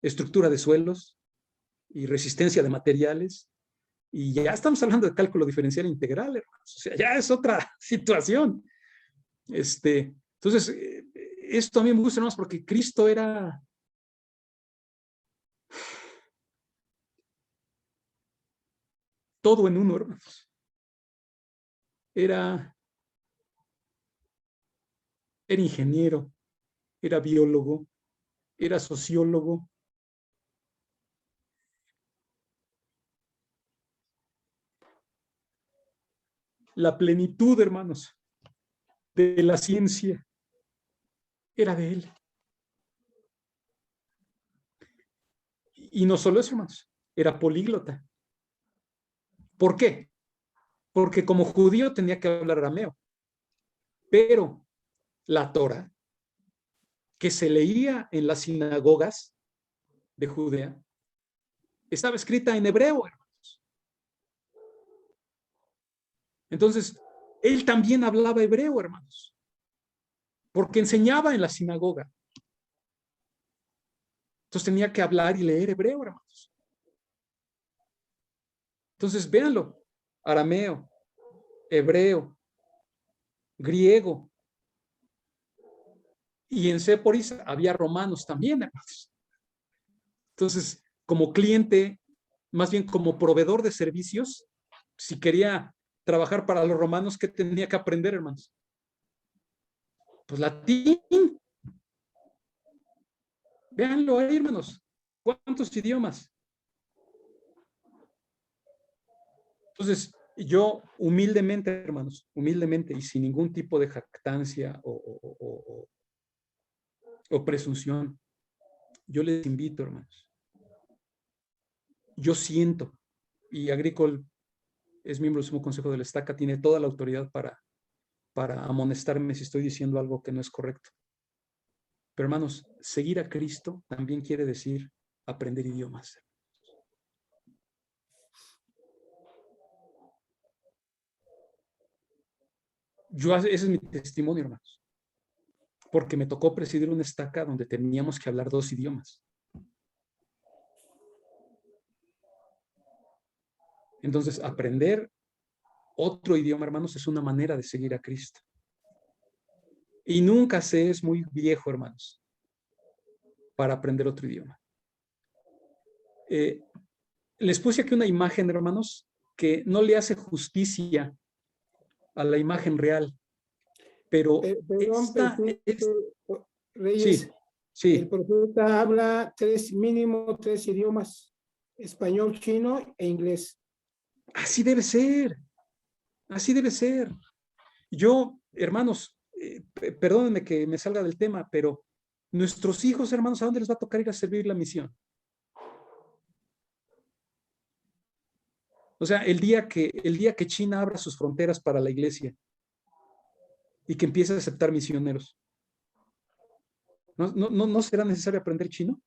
estructura de suelos y resistencia de materiales, y ya estamos hablando de cálculo diferencial integral, hermanos. O sea, ya es otra situación. Entonces, esto a mí me gusta, hermanos, porque Cristo era todo en uno, hermanos. Era ingeniero, era biólogo, era sociólogo. La plenitud, hermanos, de la ciencia era de él. Y no solo eso, hermanos, era políglota. ¿Por qué? Porque como judío tenía que hablar arameo. Pero la Torah, que se leía en las sinagogas de Judea, estaba escrita en hebreo, hermanos. Entonces, él también hablaba hebreo, hermanos, porque enseñaba en la sinagoga. Entonces tenía que hablar y leer hebreo, hermanos. Entonces, véanlo, arameo, hebreo, griego, Y en Séporis había romanos también, hermanos. Entonces, como cliente, más bien como proveedor de servicios, si quería trabajar para los romanos, ¿qué tenía que aprender, hermanos? Pues latín. Véanlo ahí, hermanos. ¿Cuántos idiomas? Entonces, yo humildemente, hermanos, humildemente y sin ningún tipo de jactancia o presunción, yo les invito, hermanos. Yo siento, y Agricol es miembro del Sumo Consejo del Estaca, tiene toda la autoridad para amonestarme si estoy diciendo algo que no es correcto. Pero, hermanos, seguir a Cristo también quiere decir aprender idiomas. Ese es mi testimonio, hermanos. Porque me tocó presidir una estaca donde teníamos que hablar 2 idiomas. Entonces, aprender otro idioma, hermanos, es una manera de seguir a Cristo. Y nunca se es muy viejo, hermanos, para aprender otro idioma. Les puse aquí una imagen, hermanos, que no le hace justicia a la imagen real, pero Perdón, Reyes, sí, el profeta habla mínimo tres idiomas: español, chino e inglés. así debe ser, así debe ser. Yo, hermanos, perdónenme que me salga del tema, pero nuestros hijos, hermanos, ¿a dónde les va a tocar ir a servir la misión? O sea, el día que China abra sus fronteras para la iglesia y que empiece a aceptar misioneros, ¿no será necesario aprender chino?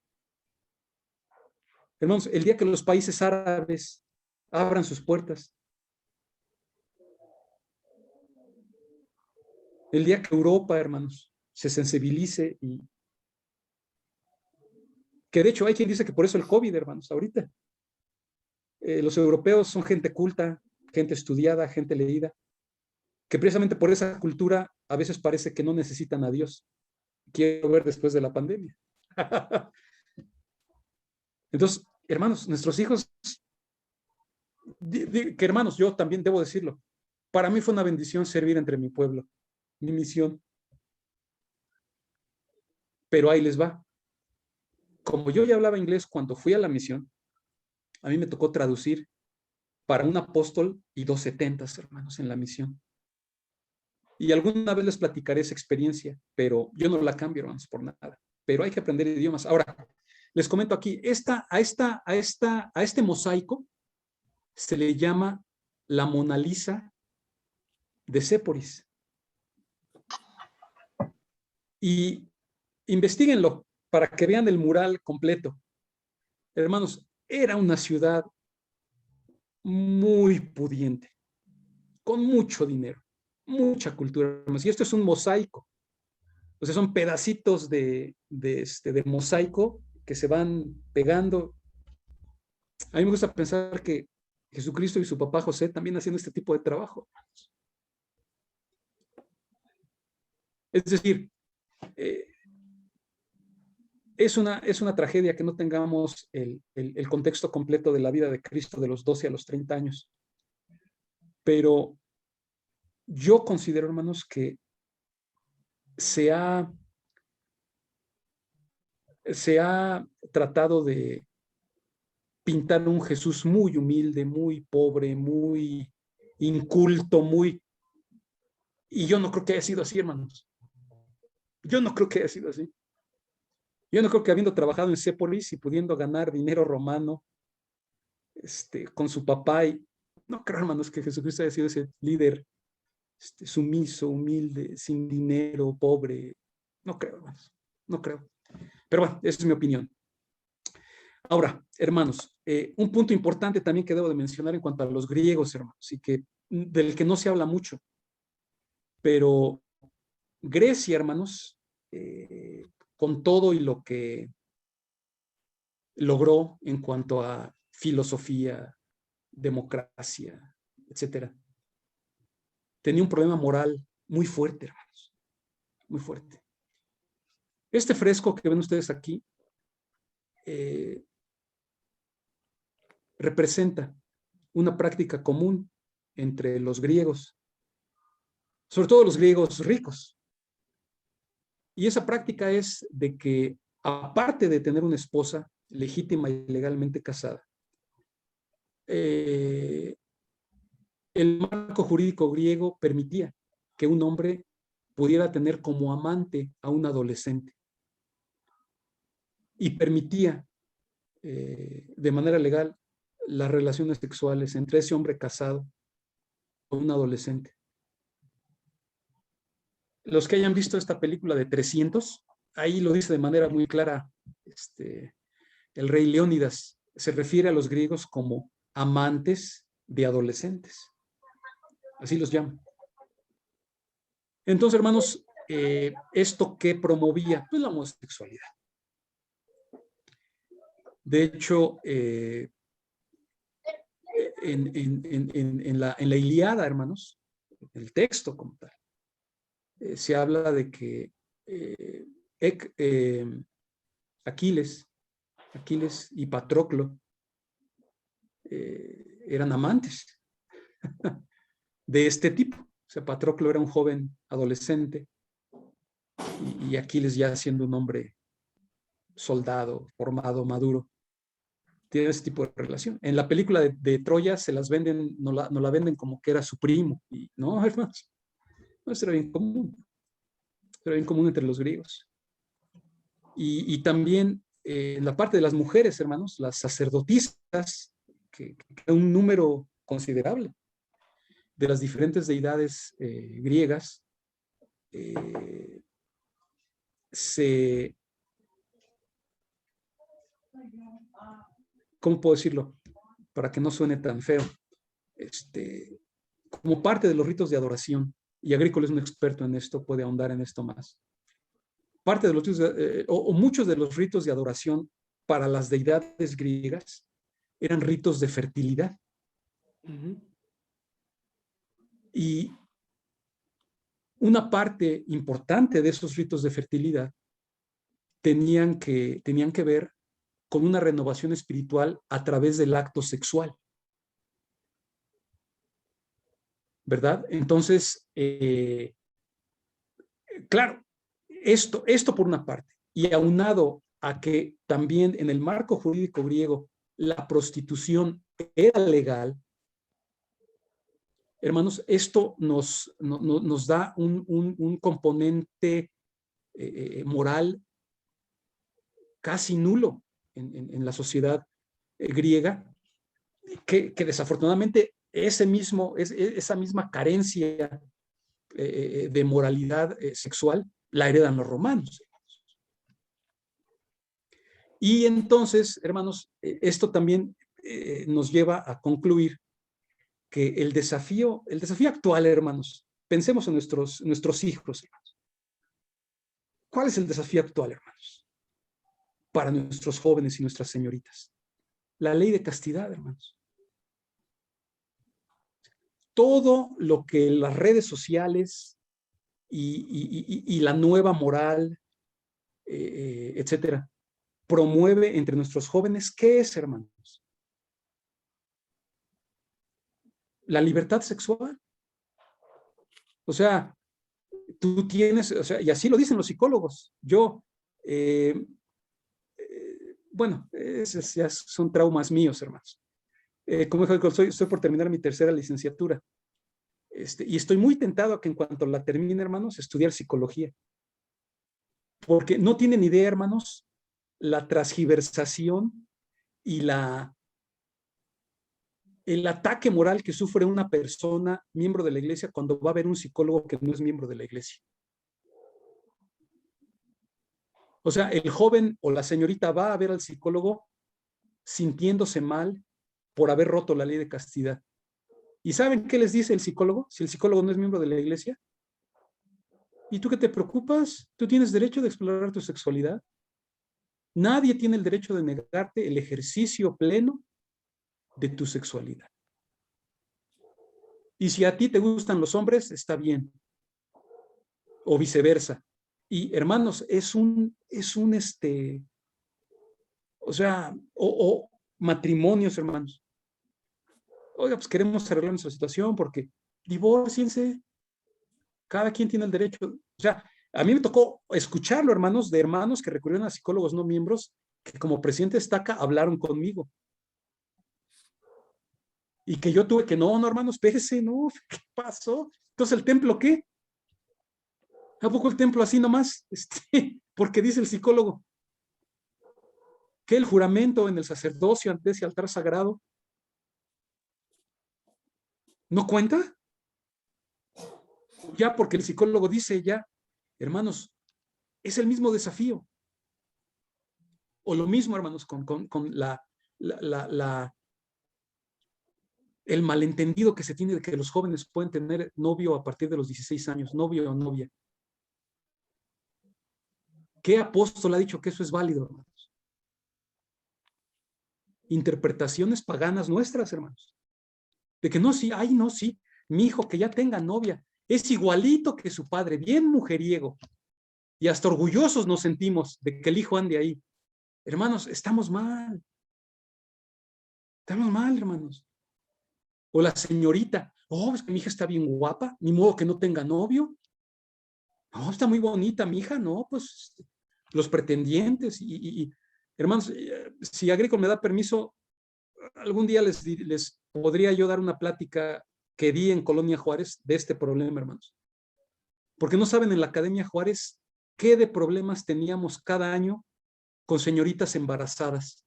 Hermanos, el día que los países árabes abran sus puertas, el día que Europa, hermanos, se sensibilice y que de hecho hay quien dice que por eso el COVID, hermanos, ahorita. Los europeos son gente culta, gente estudiada, gente leída, que precisamente por esa cultura a veces parece que no necesitan a Dios. Quiero ver después de la pandemia. Entonces, hermanos, nuestros hijos, que hermanos, yo también debo decirlo, para mí fue una bendición servir entre mi pueblo, mi misión. Pero ahí les va. Como yo ya hablaba inglés cuando fui a la misión, a mí me tocó traducir para un apóstol y 2 setentas, hermanos, en la misión. Y alguna vez les platicaré esa experiencia, pero yo no la cambio, hermanos, por nada. Pero hay que aprender idiomas. Ahora, les comento aquí, a este mosaico se le llama la Mona Lisa de Séporis. Y investíguenlo para que vean el mural completo. Hermanos, era una ciudad muy pudiente, con mucho dinero, mucha cultura. Y esto es un mosaico. O sea, son pedacitos de mosaico que se van pegando. A mí me gusta pensar que Jesucristo y su papá José también haciendo este tipo de trabajo. Es decir, es una tragedia que no tengamos el contexto completo de la vida de Cristo de los 12 a los 30 años. Pero yo considero, hermanos, que se ha tratado de pintar un Jesús muy humilde, muy pobre, muy inculto, y yo no creo que haya sido así, hermanos. Yo no creo que haya sido así. Yo no creo que habiendo trabajado en Sépolis y pudiendo ganar dinero romano con su papá, no creo, hermanos, que Jesucristo haya sido ese líder sumiso, humilde, sin dinero, pobre. No creo, hermanos. No creo. Pero bueno, esa es mi opinión. Ahora, hermanos, un punto importante también que debo de mencionar en cuanto a los griegos, hermanos, y del que no se habla mucho, pero Grecia, hermanos, con todo y lo que logró en cuanto a filosofía, democracia, etcétera, tenía un problema moral muy fuerte, hermanos, muy fuerte. Este fresco que ven ustedes aquí representa una práctica común entre los griegos, sobre todo los griegos ricos. Y esa práctica es de que, aparte de tener una esposa legítima y legalmente casada, el marco jurídico griego permitía que un hombre pudiera tener como amante a un adolescente y permitía de manera legal las relaciones sexuales entre ese hombre casado con un adolescente. Los que hayan visto esta película de 300, ahí lo dice de manera muy clara el rey Leónidas. Se refiere a los griegos como amantes de adolescentes. Así los llaman. Entonces, hermanos, ¿esto qué promovía? Pues la homosexualidad. De hecho, en la Ilíada, hermanos, el texto como tal, se habla de que Aquiles y Patroclo eran amantes de este tipo. O sea, Patroclo era un joven adolescente y Aquiles, ya siendo un hombre soldado, formado, maduro, tiene ese tipo de relación. En la película de Troya se las venden, no la venden como que era su primo. Y no, hermanos, no, eso era bien común. Era bien común entre los griegos. Y también en la parte de las mujeres, hermanos, las sacerdotisas, que un número considerable de las diferentes deidades griegas, ¿cómo puedo decirlo? Para que no suene tan feo. Como parte de los ritos de adoración, y Agrícola es un experto en esto, puede ahondar en esto más. Parte de los o muchos de los ritos de adoración para las deidades griegas eran ritos de fertilidad. Y una parte importante de esos ritos de fertilidad tenían que ver con una renovación espiritual a través del acto sexual. ¿Verdad? Entonces, claro, esto por una parte, y aunado a que también en el marco jurídico griego la prostitución era legal, hermanos, esto nos da un componente moral casi nulo en la sociedad griega, que desafortunadamente esa misma carencia de moralidad sexual la heredan los romanos. Y entonces, hermanos, esto también nos lleva a concluir que el desafío actual, hermanos, pensemos en nuestros hijos, hermanos. ¿Cuál es el desafío actual, hermanos? Para nuestros jóvenes y nuestras señoritas. La ley de castidad, hermanos. Todo lo que las redes sociales y la nueva moral, etcétera, promueve entre nuestros jóvenes, ¿qué es, hermanos? La libertad sexual. O sea, tú tienes, o sea, y así lo dicen los psicólogos. Bueno, esos ya son traumas míos, hermanos. Como dijo, estoy por terminar mi tercera licenciatura. Y estoy muy tentado a que en cuanto la termine, hermanos, estudiar psicología. Porque no tienen idea, hermanos, la transgiversación y el ataque moral que sufre una persona miembro de la iglesia cuando va a ver un psicólogo que no es miembro de la iglesia. O sea, el joven o la señorita va a ver al psicólogo sintiéndose mal por haber roto la ley de castidad. ¿Y saben qué les dice el psicólogo? Si el psicólogo no es miembro de la iglesia. ¿Y tú qué te preocupas? Tú tienes derecho de explorar tu sexualidad. Nadie tiene el derecho de negarte el ejercicio pleno de tu sexualidad. Y si a ti te gustan los hombres, está bien. O viceversa. Y hermanos, o sea, o matrimonios, hermanos. Oiga, pues queremos arreglar nuestra situación porque divórciense. Cada quien tiene el derecho. O sea, a mí me tocó escucharlo, hermanos, de hermanos que recurrieron a psicólogos no miembros que como presidente de Estaca hablaron conmigo. Y que yo tuve que, no, hermanos, espérese, no, ¿qué pasó? Entonces, ¿el templo qué? ¿A poco el templo así nomás? Porque dice el psicólogo que el juramento en el sacerdocio ante ese altar sagrado no cuenta. Ya porque el psicólogo dice ya, hermanos, es el mismo desafío. O lo mismo, hermanos, con el malentendido que se tiene de que los jóvenes pueden tener novio a partir de los 16 años, novio o novia. ¿Qué apóstol ha dicho que eso es válido, hermanos? Interpretaciones paganas nuestras, hermanos. De que no, sí, ay, no, sí, mi hijo que ya tenga novia, es igualito que su padre, bien mujeriego. Y hasta orgullosos nos sentimos de que el hijo ande ahí. Hermanos, estamos mal. Estamos mal, hermanos. O la señorita, oh, es que mi hija está bien guapa, ni modo que no tenga novio. No, está muy bonita mi hija, no, pues los pretendientes. Hermanos, si Agrico me da permiso, algún día les podría yo dar una plática que di en Colonia Juárez de este problema, hermanos. Porque no saben en la Academia Juárez qué de problemas teníamos cada año con señoritas embarazadas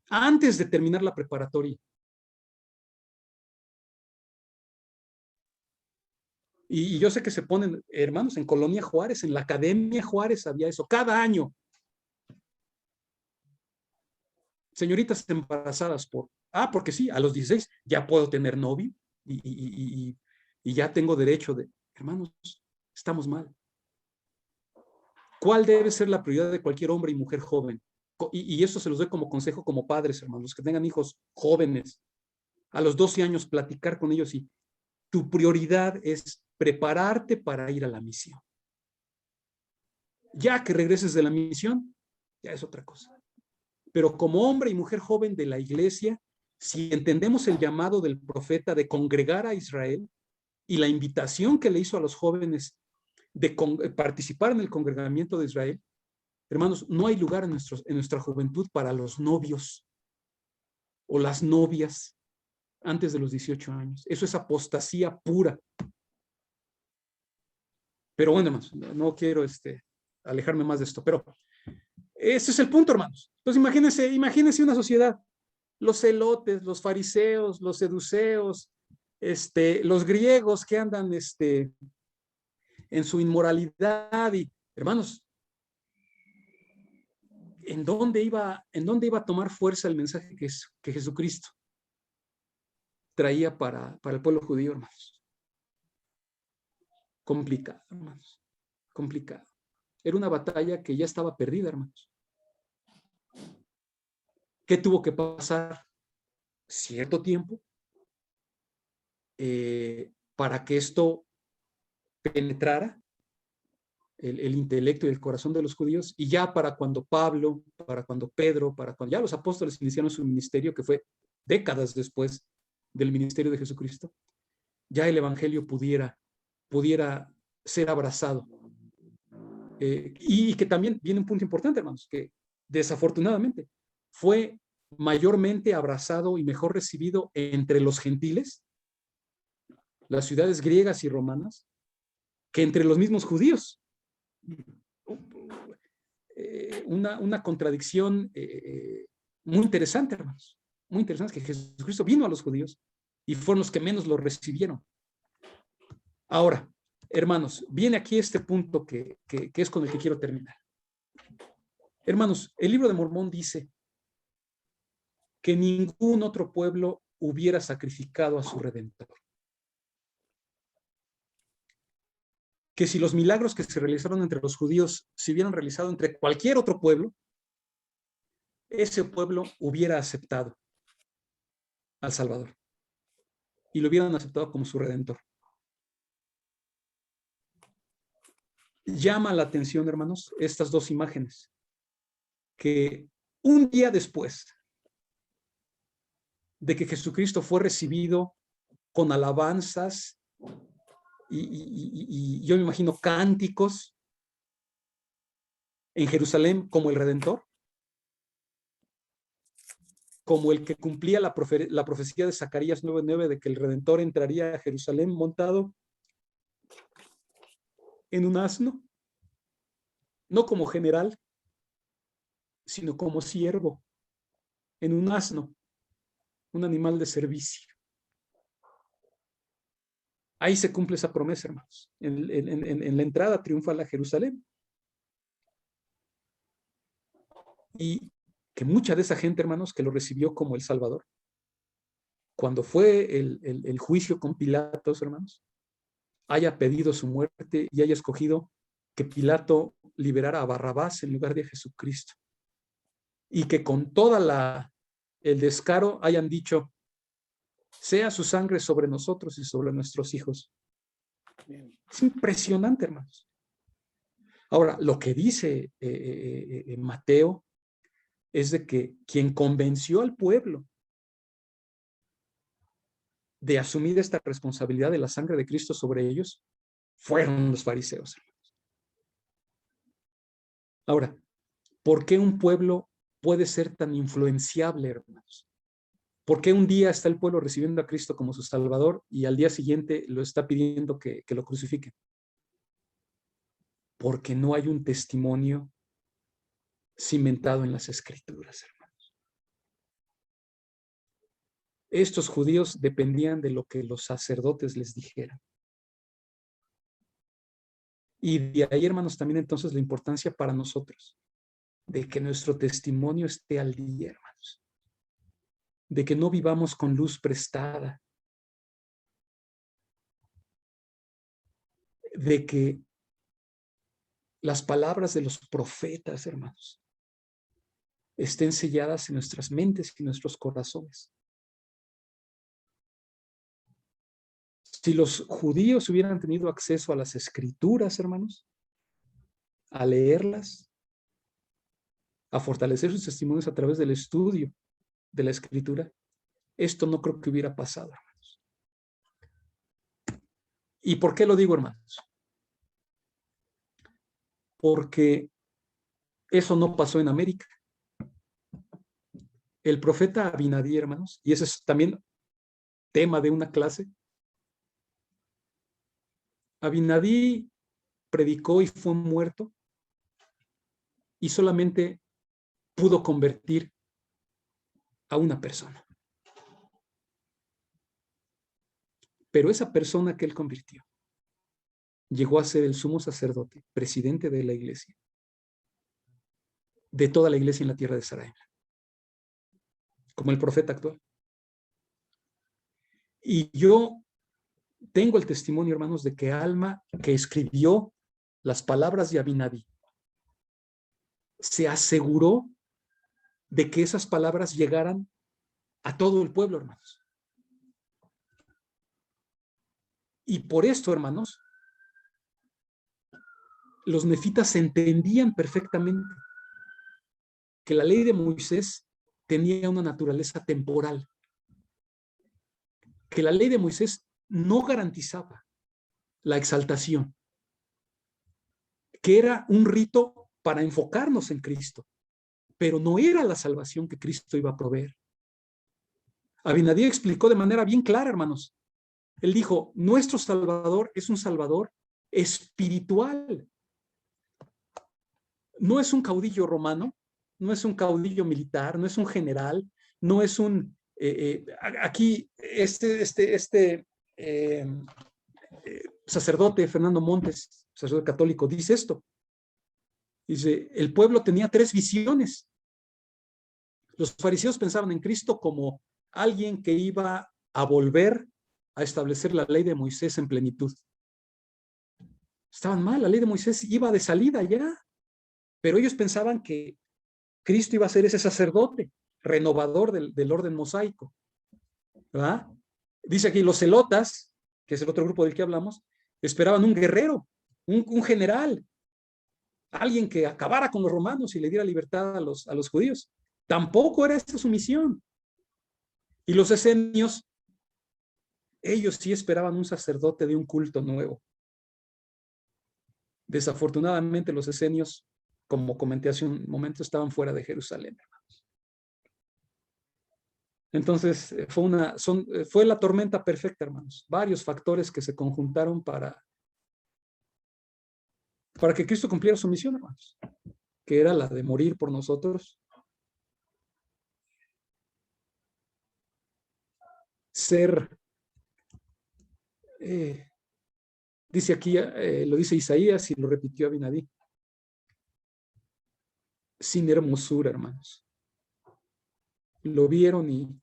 antes de terminar la preparatoria. Y yo sé que se ponen, hermanos, en Colonia Juárez, en la Academia Juárez había eso, cada año. Señoritas embarazadas porque sí, a los 16 ya puedo tener novio y ya tengo derecho de, hermanos, estamos mal. ¿Cuál debe ser la prioridad de cualquier hombre y mujer joven? Y eso se los doy como consejo como padres, hermanos, que tengan hijos jóvenes. A los 12 años platicar con ellos y tu prioridad es prepararte para ir a la misión. Ya que regreses de la misión, ya es otra cosa. Pero como hombre y mujer joven de la iglesia, si entendemos el llamado del profeta de congregar a Israel y la invitación que le hizo a los jóvenes de participar en el congregamiento de Israel, hermanos, no hay lugar en nuestra juventud para los novios o las novias antes de los 18 años. Eso es apostasía pura. Pero bueno, hermanos, no quiero alejarme más de esto, pero ese es el punto, hermanos. Entonces imagínense una sociedad, los celotes, los fariseos, los seduceos, los griegos que andan en su inmoralidad y, hermanos, ¿en dónde iba a tomar fuerza el mensaje que Jesucristo traía para el pueblo judío, hermanos? Complicado, hermanos, complicado. Era una batalla que ya estaba perdida, hermanos. ¿Qué tuvo que pasar? Cierto tiempo para que esto penetrara el intelecto y el corazón de los judíos, y ya para cuando Pablo, para cuando Pedro, para cuando ya los apóstoles iniciaron su ministerio, que fue décadas después del ministerio de Jesucristo, ya el evangelio pudiera ser abrazado. Y que también viene un punto importante, hermanos, que desafortunadamente fue mayormente abrazado y mejor recibido entre los gentiles, las ciudades griegas y romanas, que entre los mismos judíos. Una contradicción muy interesante, hermanos, muy interesante, que Jesucristo vino a los judíos y fueron los que menos lo recibieron. Ahora, hermanos, viene aquí este punto que es con el que quiero terminar. Hermanos, el libro de Mormón dice que ningún otro pueblo hubiera sacrificado a su Redentor. Que si los milagros que se realizaron entre los judíos se hubieran realizado entre cualquier otro pueblo, ese pueblo hubiera aceptado al Salvador y lo hubieran aceptado como su Redentor. llama la atención, hermanos, estas dos imágenes, que un día después de que Jesucristo fue recibido con alabanzas y yo me imagino cánticos en Jerusalén como el Redentor, como el que cumplía la profecía de Zacarías 9:9 de que el Redentor entraría a Jerusalén montado en un asno, no como general, sino como siervo, en un asno, un animal de servicio. Ahí se cumple esa promesa, hermanos, en la entrada triunfal a Jerusalén. Y que mucha de esa gente, hermanos, que lo recibió como el Salvador, cuando fue el juicio con Pilatos, hermanos, haya pedido su muerte y haya escogido que Pilato liberara a Barrabás en lugar de Jesucristo. Y que con toda el descaro hayan dicho, sea su sangre sobre nosotros y sobre nuestros hijos. Es impresionante, hermanos. Ahora, lo que dice Mateo es de que quien convenció al pueblo de asumir esta responsabilidad de la sangre de Cristo sobre ellos fueron los fariseos. Ahora, ¿por qué un pueblo puede ser tan influenciable, hermanos? ¿Por qué un día está el pueblo recibiendo a Cristo como su Salvador y al día siguiente lo está pidiendo que lo crucifiquen? Porque no hay un testimonio cimentado en las Escrituras, hermanos. Estos judíos dependían de lo que los sacerdotes les dijeran. Y de ahí, hermanos, también entonces la importancia para nosotros de que nuestro testimonio esté al día, hermanos. De que no vivamos con luz prestada. De que las palabras de los profetas, hermanos, estén selladas en nuestras mentes y nuestros corazones. Si los judíos hubieran tenido acceso a las Escrituras, hermanos, a leerlas, a fortalecer sus testimonios a través del estudio de la Escritura, esto no creo que hubiera pasado, hermanos. ¿Y por qué lo digo, hermanos? Porque eso no pasó en América. El profeta Abinadí, hermanos, y ese es también tema de una clase, Abinadí predicó y fue muerto y solamente pudo convertir a una persona. Pero esa persona que él convirtió llegó a ser el sumo sacerdote, presidente de la iglesia, de toda la iglesia en la tierra de Israel, como el profeta actual. Y yo tengo el testimonio, hermanos, de que Alma, que escribió las palabras de Abinadí, se aseguró de que esas palabras llegaran a todo el pueblo, hermanos. Y por esto, hermanos, los nefitas entendían perfectamente que la ley de Moisés tenía una naturaleza temporal, que la ley de Moisés no garantizaba la exaltación, que era un rito para enfocarnos en Cristo, pero no era la salvación que Cristo iba a proveer. Abinadí explicó de manera bien clara, hermanos. Él dijo, nuestro Salvador es un Salvador espiritual. No es un caudillo romano, no es un caudillo militar, no es un general, no es un... aquí, sacerdote Fernando Montes, sacerdote católico, dice esto. Dice, el pueblo tenía 3 visiones. Los fariseos pensaban en Cristo como alguien que iba a volver a establecer la ley de Moisés en plenitud. Estaban mal, la ley de Moisés iba de salida ya, pero ellos pensaban que Cristo iba a ser ese sacerdote renovador del orden mosaico, ¿verdad? Dice aquí, los celotas, que es el otro grupo del que hablamos, esperaban un guerrero, un general, alguien que acabara con los romanos y le diera libertad a los judíos. Tampoco era esta su misión. Y los esenios, ellos sí esperaban un sacerdote de un culto nuevo. Desafortunadamente los esenios, como comenté hace un momento, estaban fuera de Jerusalén, hermanos. Entonces fue la tormenta perfecta, hermanos. Varios factores que se conjuntaron para que Cristo cumpliera su misión, hermanos, que era la de morir por nosotros, ser, dice aquí, lo dice Isaías y lo repitió Abinadí, sin hermosura, hermanos. Lo vieron y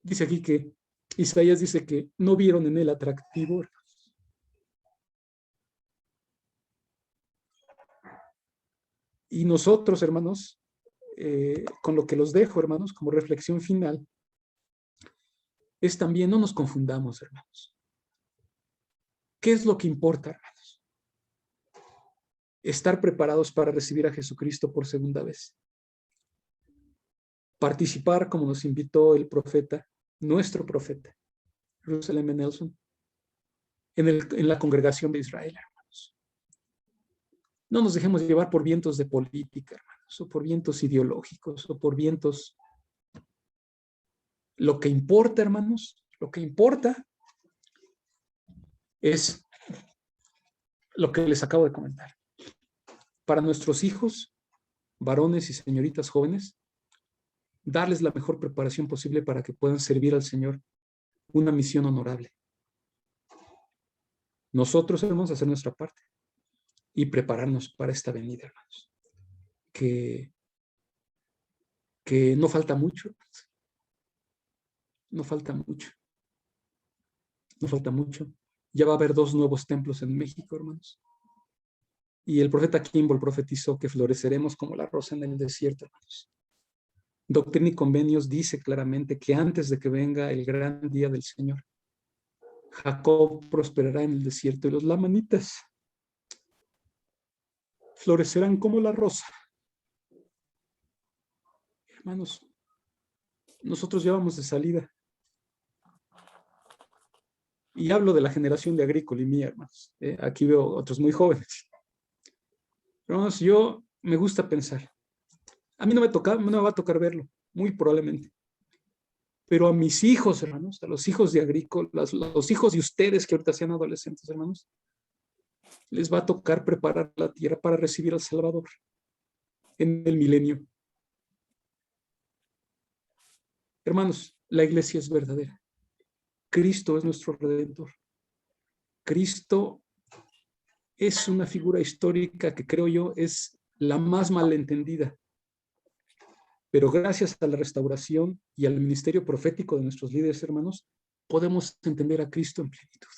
dice aquí que Isaías dice que no vieron en él atractivo. Y nosotros, hermanos, con lo que los dejo, hermanos, como reflexión final, es también no nos confundamos, hermanos. ¿Qué es lo que importa, hermanos? Estar preparados para recibir a Jesucristo por segunda vez. Participar como nos invitó el profeta, nuestro profeta, Russell M. Nelson, en la congregación de Israel, hermanos. No nos dejemos llevar por vientos de política, hermanos, o por vientos ideológicos, o por vientos. Lo que importa, hermanos, lo que importa es lo que les acabo de comentar. Para nuestros hijos, varones y señoritas jóvenes, darles la mejor preparación posible para que puedan servir al Señor una misión honorable. Nosotros debemos hacer nuestra parte y prepararnos para esta venida, hermanos. Que no falta mucho. No falta mucho. No falta mucho. Ya va a haber 2 nuevos templos en México, hermanos. Y el profeta Kimball profetizó que floreceremos como la rosa en el desierto, hermanos. Doctrina y Convenios dice claramente que antes de que venga el gran día del Señor, Jacob prosperará en el desierto y los lamanitas florecerán como la rosa. Hermanos, nosotros ya vamos de salida. Y hablo de la generación de Agrícola y mía, hermanos. Aquí veo otros muy jóvenes. Hermanos, yo me gusta pensar. A mí no me va a tocar verlo, muy probablemente. Pero a mis hijos, hermanos, a los hijos de Agrícola, los hijos de ustedes que ahorita sean adolescentes, hermanos, les va a tocar preparar la tierra para recibir al Salvador en el milenio. Hermanos, la iglesia es verdadera. Cristo es nuestro Redentor. Cristo es una figura histórica que creo yo es la más malentendida. Pero gracias a la restauración y al ministerio profético de nuestros líderes, hermanos, podemos entender a Cristo en plenitud.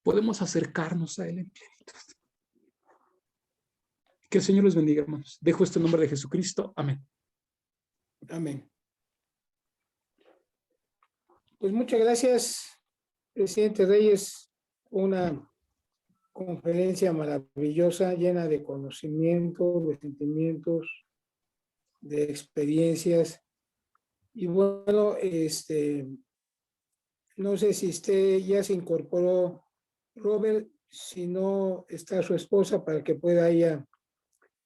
Podemos acercarnos a Él en plenitud. Que el Señor les bendiga, hermanos. Dejo esto en nombre de Jesucristo. Amén. Amén. Pues muchas gracias, presidente Reyes. Una conferencia maravillosa, llena de conocimiento, de sentimientos, de experiencias. Y bueno, no sé si usted ya se incorporó, Robert, si no está su esposa para que pueda ella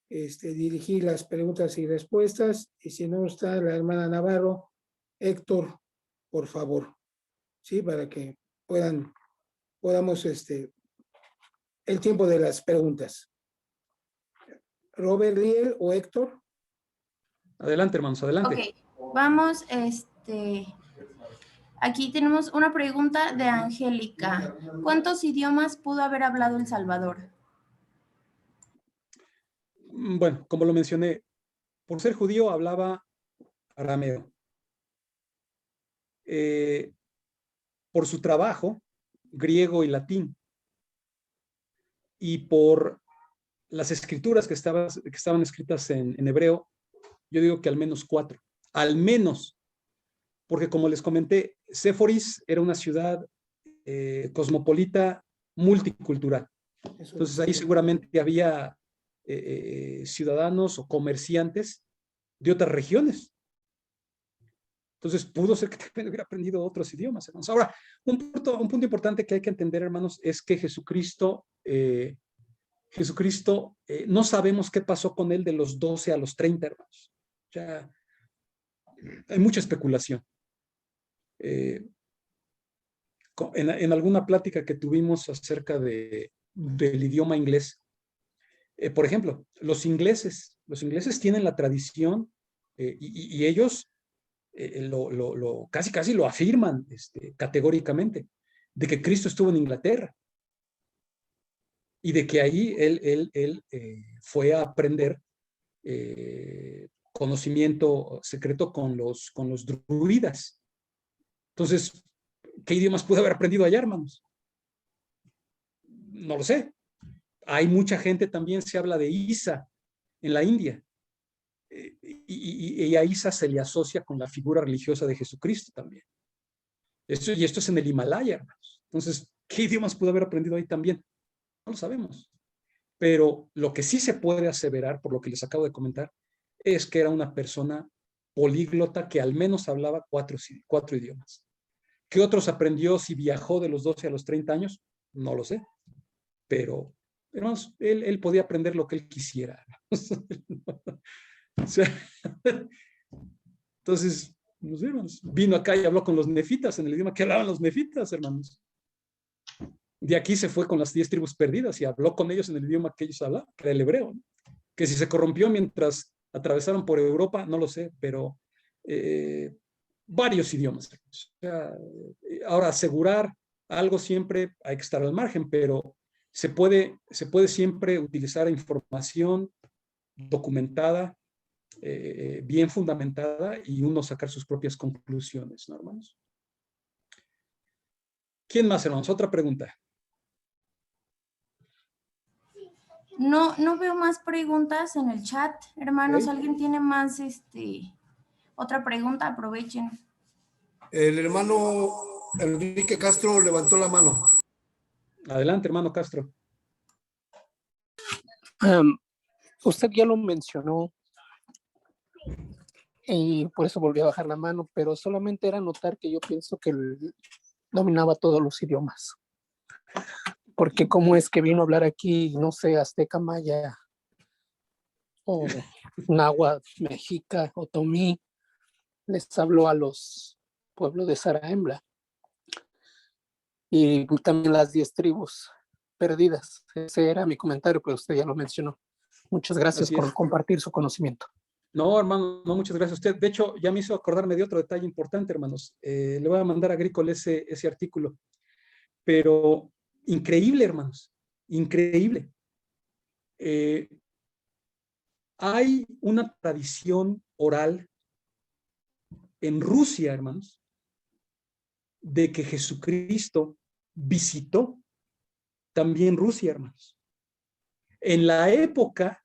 dirigir las preguntas y respuestas, y si no está la hermana Navarro, Héctor, por favor, sí, para que podamos el tiempo de las preguntas. Robert, Riel o Héctor. Adelante, hermanos, adelante. Ok, vamos, aquí tenemos una pregunta de Angélica. ¿Cuántos idiomas pudo haber hablado El Salvador? Bueno, como lo mencioné, por ser judío hablaba arameo. Por su trabajo, griego y latín. Y por las escrituras que estaban escritas en hebreo, yo digo que al menos 4. Al menos, porque como les comenté, Séforis era una ciudad cosmopolita multicultural. Eso Entonces es. ahí seguramente había ciudadanos o comerciantes de otras regiones. Entonces pudo ser que también hubiera aprendido otros idiomas, hermanos. Ahora, un punto importante que hay que entender, hermanos, es que Jesucristo, no sabemos qué pasó con él de los 12 a los 30, hermanos. O sea, hay mucha especulación. En alguna plática que tuvimos acerca del idioma inglés, por ejemplo, los ingleses tienen la tradición y ellos casi lo afirman categóricamente, de que Cristo estuvo en Inglaterra y de que ahí él fue a aprender conocimiento secreto con los druidas. Entonces, ¿qué idiomas pudo haber aprendido allá, hermanos? No lo sé. Hay mucha gente, también se habla de Isa en la India. Y a Isa se le asocia con la figura religiosa de Jesucristo también. Y esto es en el Himalaya, hermanos. Entonces, ¿qué idiomas pudo haber aprendido ahí también? No lo sabemos. Pero lo que sí se puede aseverar, por lo que les acabo de comentar, es que era una persona políglota que al menos hablaba cuatro idiomas. ¿Qué otros aprendió si viajó de los 12 a los 30 años? No lo sé. Pero, hermanos, él podía aprender lo que él quisiera. O sea, entonces, no sé, hermanos, vino acá y habló con los nefitas en el idioma que hablaban los nefitas, hermanos. De aquí se fue con las 10 tribus perdidas y habló con ellos en el idioma que ellos hablaban, que era el hebreo, ¿no? Que si se corrompió mientras atravesaron por Europa, no lo sé, pero varios idiomas. O sea, ahora, asegurar algo siempre hay que estar al margen, pero se puede siempre utilizar información documentada, bien fundamentada, y uno sacar sus propias conclusiones, ¿no, hermanos? ¿Quién más, hermanos? Otra pregunta. No veo más preguntas en el chat, hermanos. Ok. ¿Alguien tiene más otra pregunta? Aprovechen. El hermano Enrique Castro levantó la mano. Adelante, hermano Castro. Usted ya lo mencionó y por eso volví a bajar la mano, pero solamente era notar que yo pienso que él dominaba todos los idiomas. Porque cómo es que vino a hablar aquí, no sé, azteca, maya, o náhuatl, mexica, otomí, les habló a los pueblos de Zarahemla y también las 10 tribus perdidas. Ese era mi comentario, pero usted ya lo mencionó. Muchas gracias por compartir su conocimiento. No, hermano, no, muchas gracias a usted. De hecho, ya me hizo acordarme de otro detalle importante, hermanos. Le voy a mandar a Agrícola ese artículo. Pero increíble, hermanos, increíble. Hay una tradición oral en Rusia, hermanos, de que Jesucristo visitó también Rusia, hermanos. En la época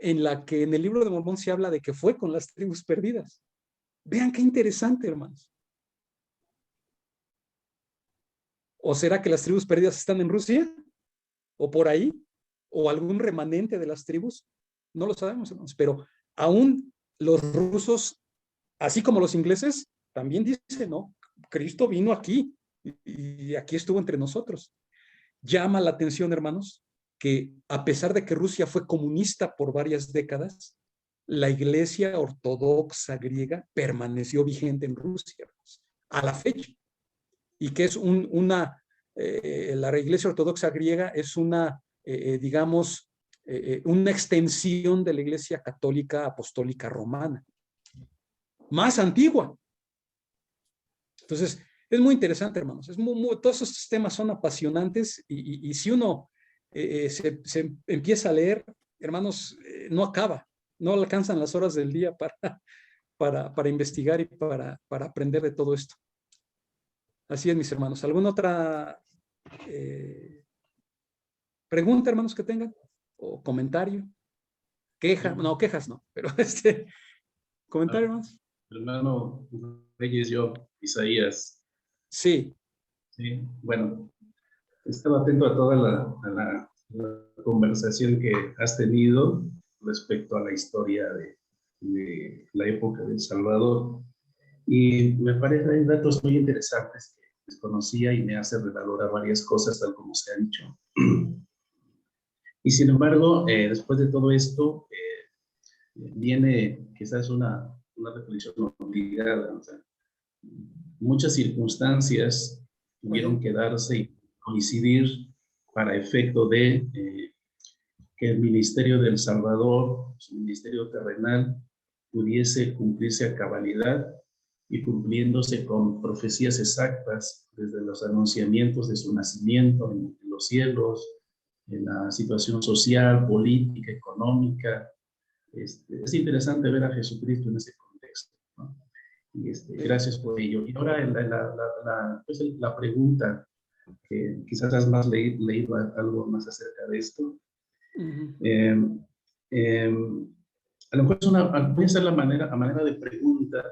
en la que en el libro de Mormón se habla de que fue con las tribus perdidas. Vean qué interesante, hermanos. ¿O será que las tribus perdidas están en Rusia? ¿O por ahí? ¿O algún remanente de las tribus? No lo sabemos, hermanos. Pero aún los rusos, así como los ingleses, también dicen, no, Cristo vino aquí y aquí estuvo entre nosotros. Llama la atención, hermanos, que a pesar de que Rusia fue comunista por varias décadas, la iglesia ortodoxa griega permaneció vigente en Rusia, hermanos, a la fecha. Y que es la iglesia ortodoxa griega es digamos, una extensión de la iglesia católica apostólica romana, más antigua. Entonces, es muy interesante, hermanos. Todos estos temas son apasionantes y si uno se empieza a leer, hermanos, no acaba, no alcanzan las horas del día para investigar y para aprender de todo esto. Así es, mis hermanos. ¿Alguna otra pregunta, hermanos, que tengan? ¿O comentario? ¿Queja? No, quejas no, pero comentario, hermanos. Hermano Reyes, yo, Isaías. Sí. Sí, bueno, Estaba atento a toda la conversación que has tenido respecto a la historia de la época de El Salvador. Y me parecen datos muy interesantes que desconocía y me hace revalorar varias cosas tal como se han dicho. Y sin embargo, después de todo esto, viene quizás una reflexión obligada. O sea, muchas circunstancias tuvieron que darse y coincidir para efecto de que el ministerio de El Salvador, su ministerio terrenal, pudiese cumplirse a cabalidad y cumpliéndose con profecías exactas desde los anunciamientos de su nacimiento en los cielos, en la situación social, política, económica. Es interesante ver a Jesucristo en ese contexto, ¿no? Y gracias por ello. Y ahora la pregunta, que quizás has más leído algo más acerca de esto. A lo mejor voy a hacer a manera de pregunta,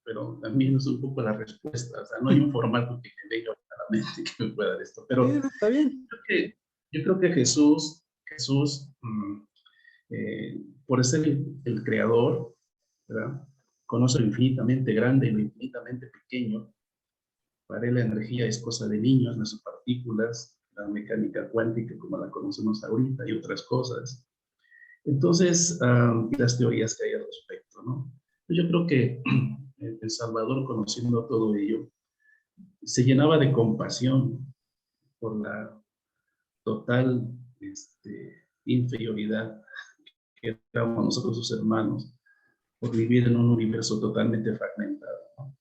pero también es un poco la respuesta. O sea, no hay un formato que me venga a la mente que me pueda dar esto. Pero está bien. Yo creo que Jesús por ser el creador, ¿verdad? Conoce lo infinitamente grande y lo infinitamente pequeño. Para él la energía es cosa de niños, las partículas, la mecánica cuántica como la conocemos ahorita y otras cosas. Entonces, las teorías que hay al respecto, ¿no? Yo creo que El Salvador, conociendo todo ello, se llenaba de compasión por la total inferioridad que éramos nosotros sus hermanos, por vivir en un universo totalmente fragmentado, ¿no?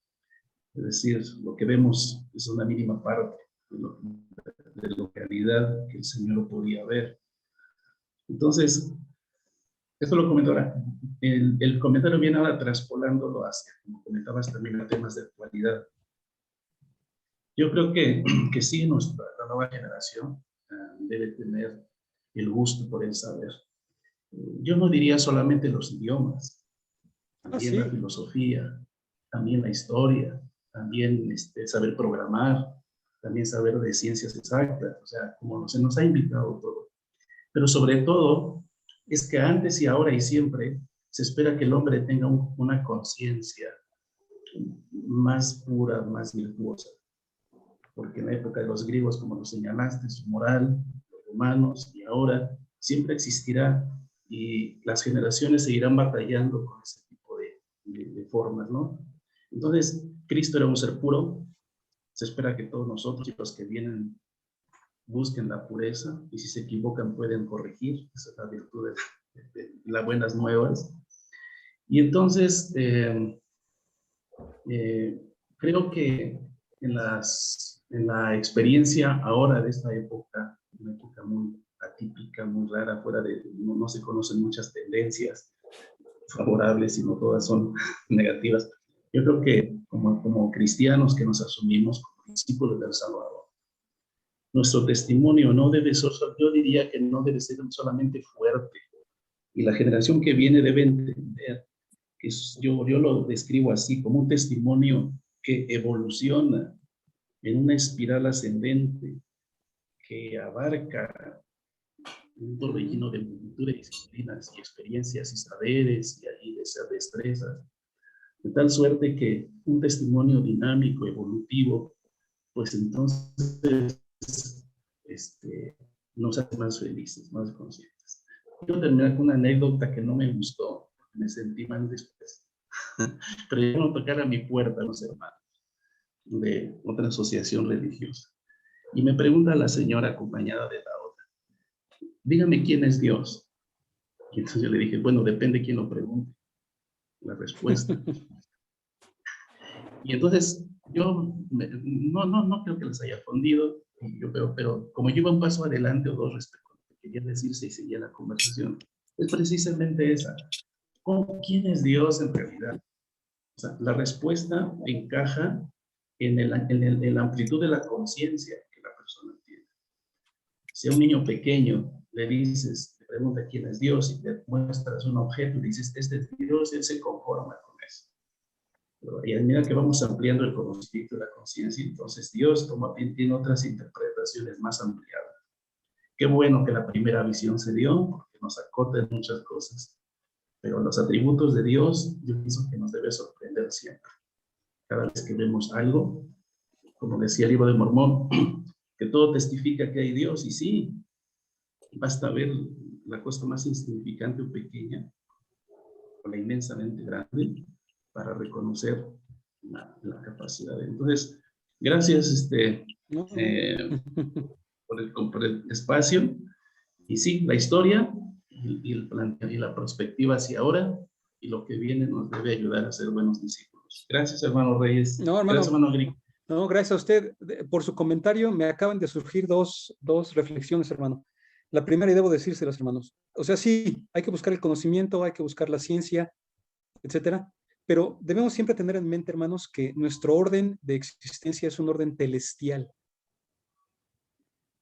Es decir, lo que vemos es una mínima parte de la realidad que el Señor podía ver. Entonces, esto lo comento ahora. El comentario viene ahora traspolándolo hacia, como comentabas también, a temas de actualidad. Yo creo que sí, la nueva generación debe tener el gusto por el saber. Yo no diría solamente los idiomas, también la filosofía, también la historia, también saber programar, también saber de ciencias exactas, o sea, como se nos ha invitado todo. Pero sobre todo, es que antes y ahora y siempre se espera que el hombre tenga una conciencia más pura, más virtuosa. Porque en la época de los griegos, como lo señalaste, su moral, los romanos, y ahora siempre existirá, y las generaciones seguirán batallando con ese tipo de formas, ¿no? Entonces, Cristo era un ser puro. Se espera que todos nosotros y los que vienen busquen la pureza, y si se equivocan pueden corregir. Esa es la virtud de las buenas nuevas. Y entonces, creo que en la experiencia ahora de esta época, una época muy atípica, muy rara, fuera de, no se conocen muchas tendencias favorables, sino todas son negativas. Yo creo que como cristianos que nos asumimos como discípulos del Salvador, nuestro testimonio no debe ser, yo diría que no debe ser solamente fuerte, y la generación que viene debe entender que yo lo describo así, como un testimonio que evoluciona en una espiral ascendente que abarca un torbellino de multitud de disciplinas y experiencias y saberes y allí de destrezas, de tal suerte que un testimonio dinámico, evolutivo, pues entonces nos hace más felices, más conscientes. Quiero terminar con una anécdota que no me gustó, me sentí mal después, pero ya no tocar a mi puerta los hermanos de otra asociación religiosa. Y me pregunta la señora acompañada de la otra, dígame quién es Dios. Y entonces yo le dije, bueno, depende quién lo pregunte, la respuesta. Y entonces yo no creo que les haya fundido, pero como yo iba un paso adelante o dos respecto a lo que quería decirse y seguía la conversación, es precisamente esa. ¿Quién es Dios en realidad? O sea, la respuesta encaja en la amplitud de la conciencia que la persona tiene. Si a un niño pequeño le dices, te pregunta quién es Dios y te muestras un objeto y dices, este es Dios, él se conforma con eso. Y a medida que vamos ampliando el conocimiento de la conciencia, entonces Dios tiene otras interpretaciones más ampliadas. Qué bueno que la primera visión se dio, porque nos acota en muchas cosas. Pero los atributos de Dios, yo pienso que nos debe sorprender siempre. Cada vez que vemos algo, como decía el libro de Mormón, que todo testifica que hay Dios, y sí, basta ver la cosa más insignificante o pequeña, o la inmensamente grande, para reconocer la capacidad. Entonces, gracias No. por el espacio. Y sí, la historia y la perspectiva hacia ahora y lo que viene nos debe ayudar a ser buenos discípulos. Gracias, hermano Reyes. No, hermano. Gracias, hermano Grieg. No, gracias a usted por su comentario. Me acaban de surgir dos reflexiones, hermano. La primera, y debo decírselas, hermanos. O sea, sí, hay que buscar el conocimiento, hay que buscar la ciencia, etcétera. Pero debemos siempre tener en mente, hermanos, que nuestro orden de existencia es un orden celestial.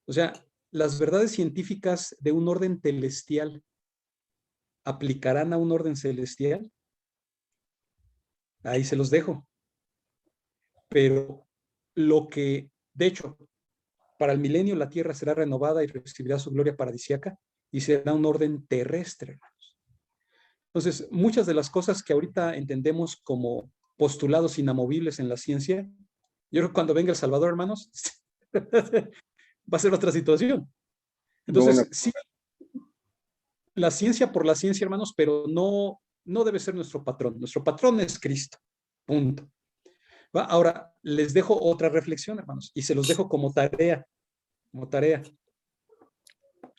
O sea, las verdades científicas de un orden celestial aplicarán a un orden celestial. Ahí se los dejo. Pero lo que, de hecho, para el milenio la tierra será renovada y recibirá su gloria paradisíaca y será un orden terrestre, hermanos. Entonces, muchas de las cosas que ahorita entendemos como postulados inamovibles en la ciencia, yo creo que cuando venga el Salvador, hermanos, va a ser otra situación. Entonces, sí, la ciencia por la ciencia, hermanos, pero no debe ser nuestro patrón. Nuestro patrón es Cristo. Punto. ¿Va? Ahora, les dejo otra reflexión, hermanos, y se los dejo como tarea.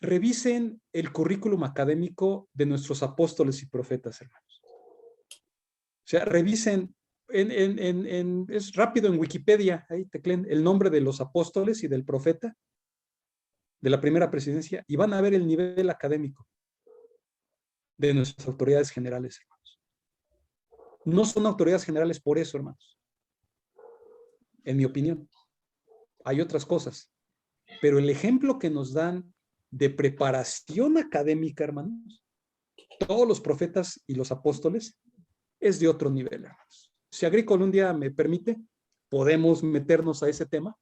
Revisen el currículum académico de nuestros apóstoles y profetas, hermanos. O sea, revisen, es rápido en Wikipedia, ahí tecleen el nombre de los apóstoles y del profeta de la primera presidencia y van a ver el nivel académico de nuestras autoridades generales, hermanos. No son autoridades generales por eso, hermanos. En mi opinión. Hay otras cosas. Pero el ejemplo que nos dan de preparación académica, hermanos, todos los profetas y los apóstoles, es de otro nivel, hermanos. Si Agrícola un día me permite, podemos meternos a ese tema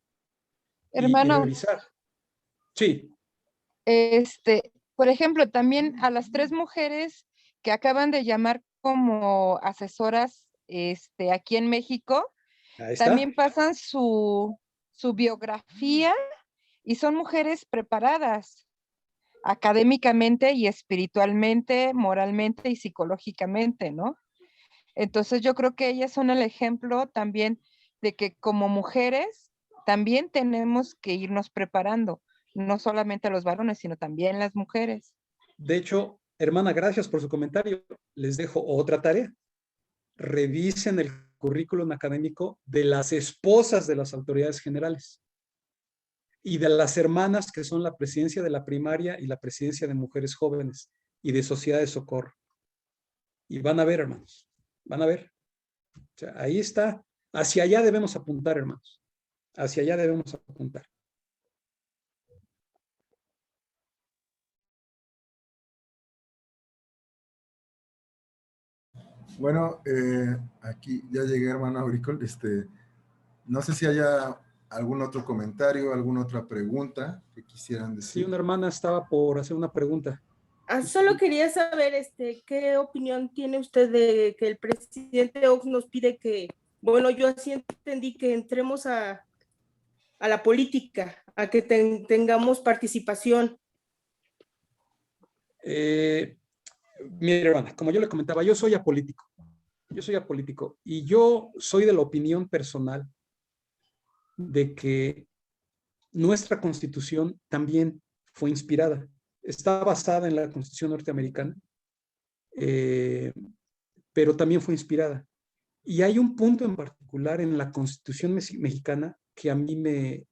Hermano, y revisar. Sí. Por ejemplo, también a las 3 mujeres que acaban de llamar como asesoras aquí en México, Ahí está. también pasan su biografía y son mujeres preparadas académicamente y espiritualmente, moralmente y psicológicamente, ¿no? Entonces yo creo que ellas son el ejemplo también de que como mujeres también tenemos que irnos preparando, no solamente los varones, sino también las mujeres. De hecho, hermana, gracias por su comentario. Les dejo otra tarea. Revisen el currículum académico de las esposas de las autoridades generales y de las hermanas que son la presidencia de la primaria y la presidencia de mujeres jóvenes y de sociedad de socorro. Y van a ver, hermanos, van a ver. O sea, ahí está. Hacia allá debemos apuntar, hermanos. Hacia allá debemos apuntar. Bueno, aquí ya llegué, hermano Auricol. No sé si haya algún otro comentario, alguna otra pregunta que quisieran decir. Sí, una hermana estaba por hacer una pregunta. Solo quería saber qué opinión tiene usted de que el presidente Ox nos pide que, bueno, yo así entendí que entremos a la política, a que tengamos participación. Mire, hermana, como yo le comentaba, yo soy apolítico. Y yo soy de la opinión personal de que nuestra Constitución también fue inspirada. Está basada en la Constitución norteamericana, pero también fue inspirada. Y hay un punto en particular en la Constitución mexicana que a mí me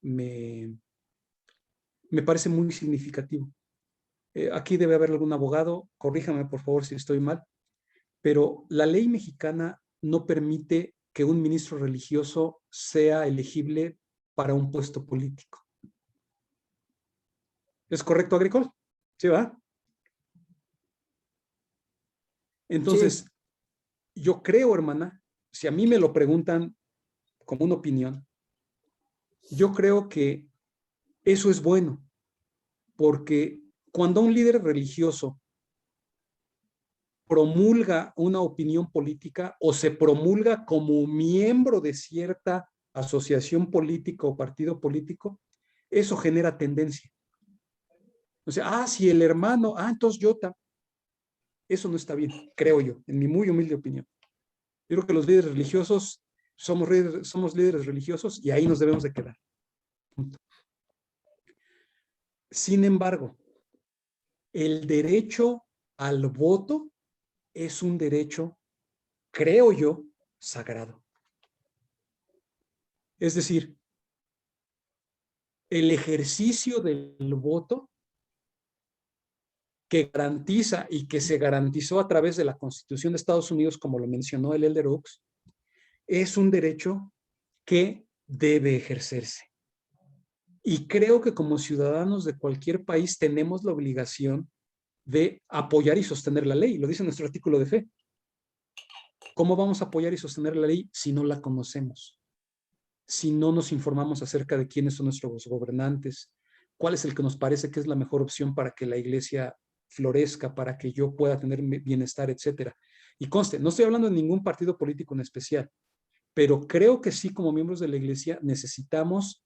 parece muy significativo. Aquí debe haber algún abogado, corríjame por favor si estoy mal, pero la ley mexicana no permite que un ministro religioso sea elegible para un puesto político. ¿Es correcto, Agricol? ¿Sí va? Entonces, sí. Yo creo, hermana, si a mí me lo preguntan como una opinión, yo creo que eso es bueno, porque cuando un líder religioso promulga una opinión política o se promulga como miembro de cierta asociación política o partido político, eso genera tendencia. O sea, si el hermano, entonces yo también. Eso no está bien, creo yo, en mi muy humilde opinión. Yo creo que los líderes religiosos somos líderes religiosos y ahí nos debemos de quedar. Sin embargo, el derecho al voto es un derecho, creo yo, sagrado. Es decir, el ejercicio del voto que garantiza y que se garantizó a través de la Constitución de Estados Unidos, como lo mencionó el Elder Oaks, es un derecho que debe ejercerse. Y creo que como ciudadanos de cualquier país tenemos la obligación de apoyar y sostener la ley. Lo dice nuestro artículo de fe. ¿Cómo vamos a apoyar y sostener la ley si no la conocemos? Si no nos informamos acerca de quiénes son nuestros gobernantes, cuál es el que nos parece que es la mejor opción para que la iglesia florezca, para que yo pueda tener bienestar, etcétera. Y conste, no estoy hablando de ningún partido político en especial, pero creo que sí, como miembros de la iglesia, necesitamos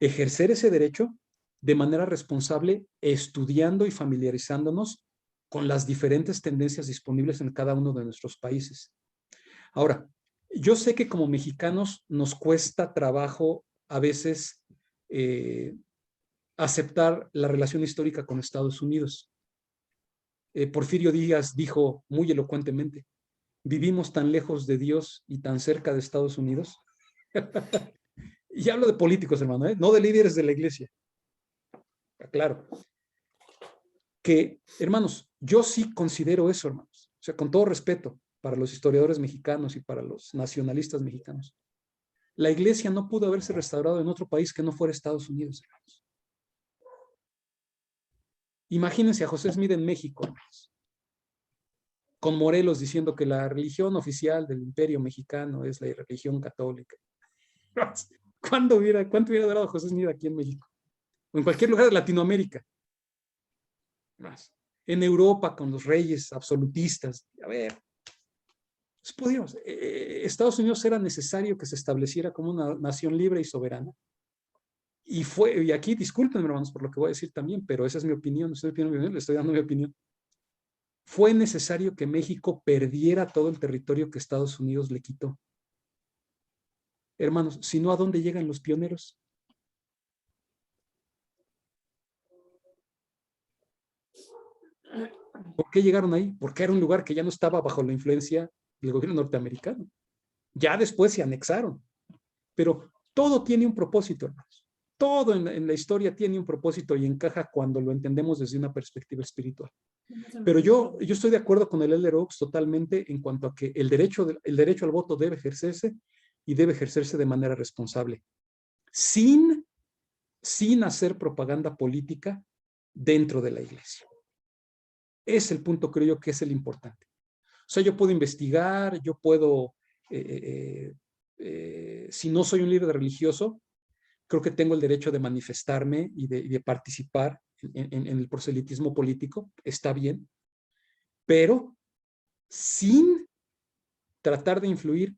ejercer ese derecho de manera responsable, estudiando y familiarizándonos con las diferentes tendencias disponibles en cada uno de nuestros países. Ahora, yo sé que como mexicanos nos cuesta trabajo a veces aceptar la relación histórica con Estados Unidos. Porfirio Díaz dijo muy elocuentemente, vivimos tan lejos de Dios y tan cerca de Estados Unidos. Y hablo de políticos, hermano, no de líderes de la iglesia. Claro. Que, hermanos, yo sí considero eso, hermanos. O sea, con todo respeto para los historiadores mexicanos y para los nacionalistas mexicanos. La iglesia no pudo haberse restaurado en otro país que no fuera Estados Unidos, hermanos. Imagínense a José Smith en México, hermanos, con Morelos diciendo que la religión oficial del imperio mexicano es la religión católica. ¿Cuánto hubiera durado José Smith aquí en México? O en cualquier lugar de Latinoamérica. Más. En Europa con los reyes absolutistas. A ver, pues podíamos. Estados Unidos era necesario que se estableciera como una nación libre y soberana. Y aquí, discúlpenme, hermanos, por lo que voy a decir también, pero esa es mi opinión, le estoy dando mi opinión. Fue necesario que México perdiera todo el territorio que Estados Unidos le quitó. Hermanos, si no, ¿a dónde llegan los pioneros? ¿Por qué llegaron ahí? Porque era un lugar que ya no estaba bajo la influencia del gobierno norteamericano. Ya después se anexaron. Pero todo tiene un propósito, hermanos. Todo en la historia tiene un propósito y encaja cuando lo entendemos desde una perspectiva espiritual. Pero yo estoy de acuerdo con el Elder Oaks totalmente en cuanto a que el derecho al voto debe ejercerse y debe ejercerse de manera responsable, sin hacer propaganda política dentro de la iglesia. Es el punto, creo yo, que es el importante. O sea, yo puedo investigar, yo puedo, si no soy un líder religioso, creo que tengo el derecho de manifestarme y de participar en el proselitismo político, está bien, pero sin tratar de influir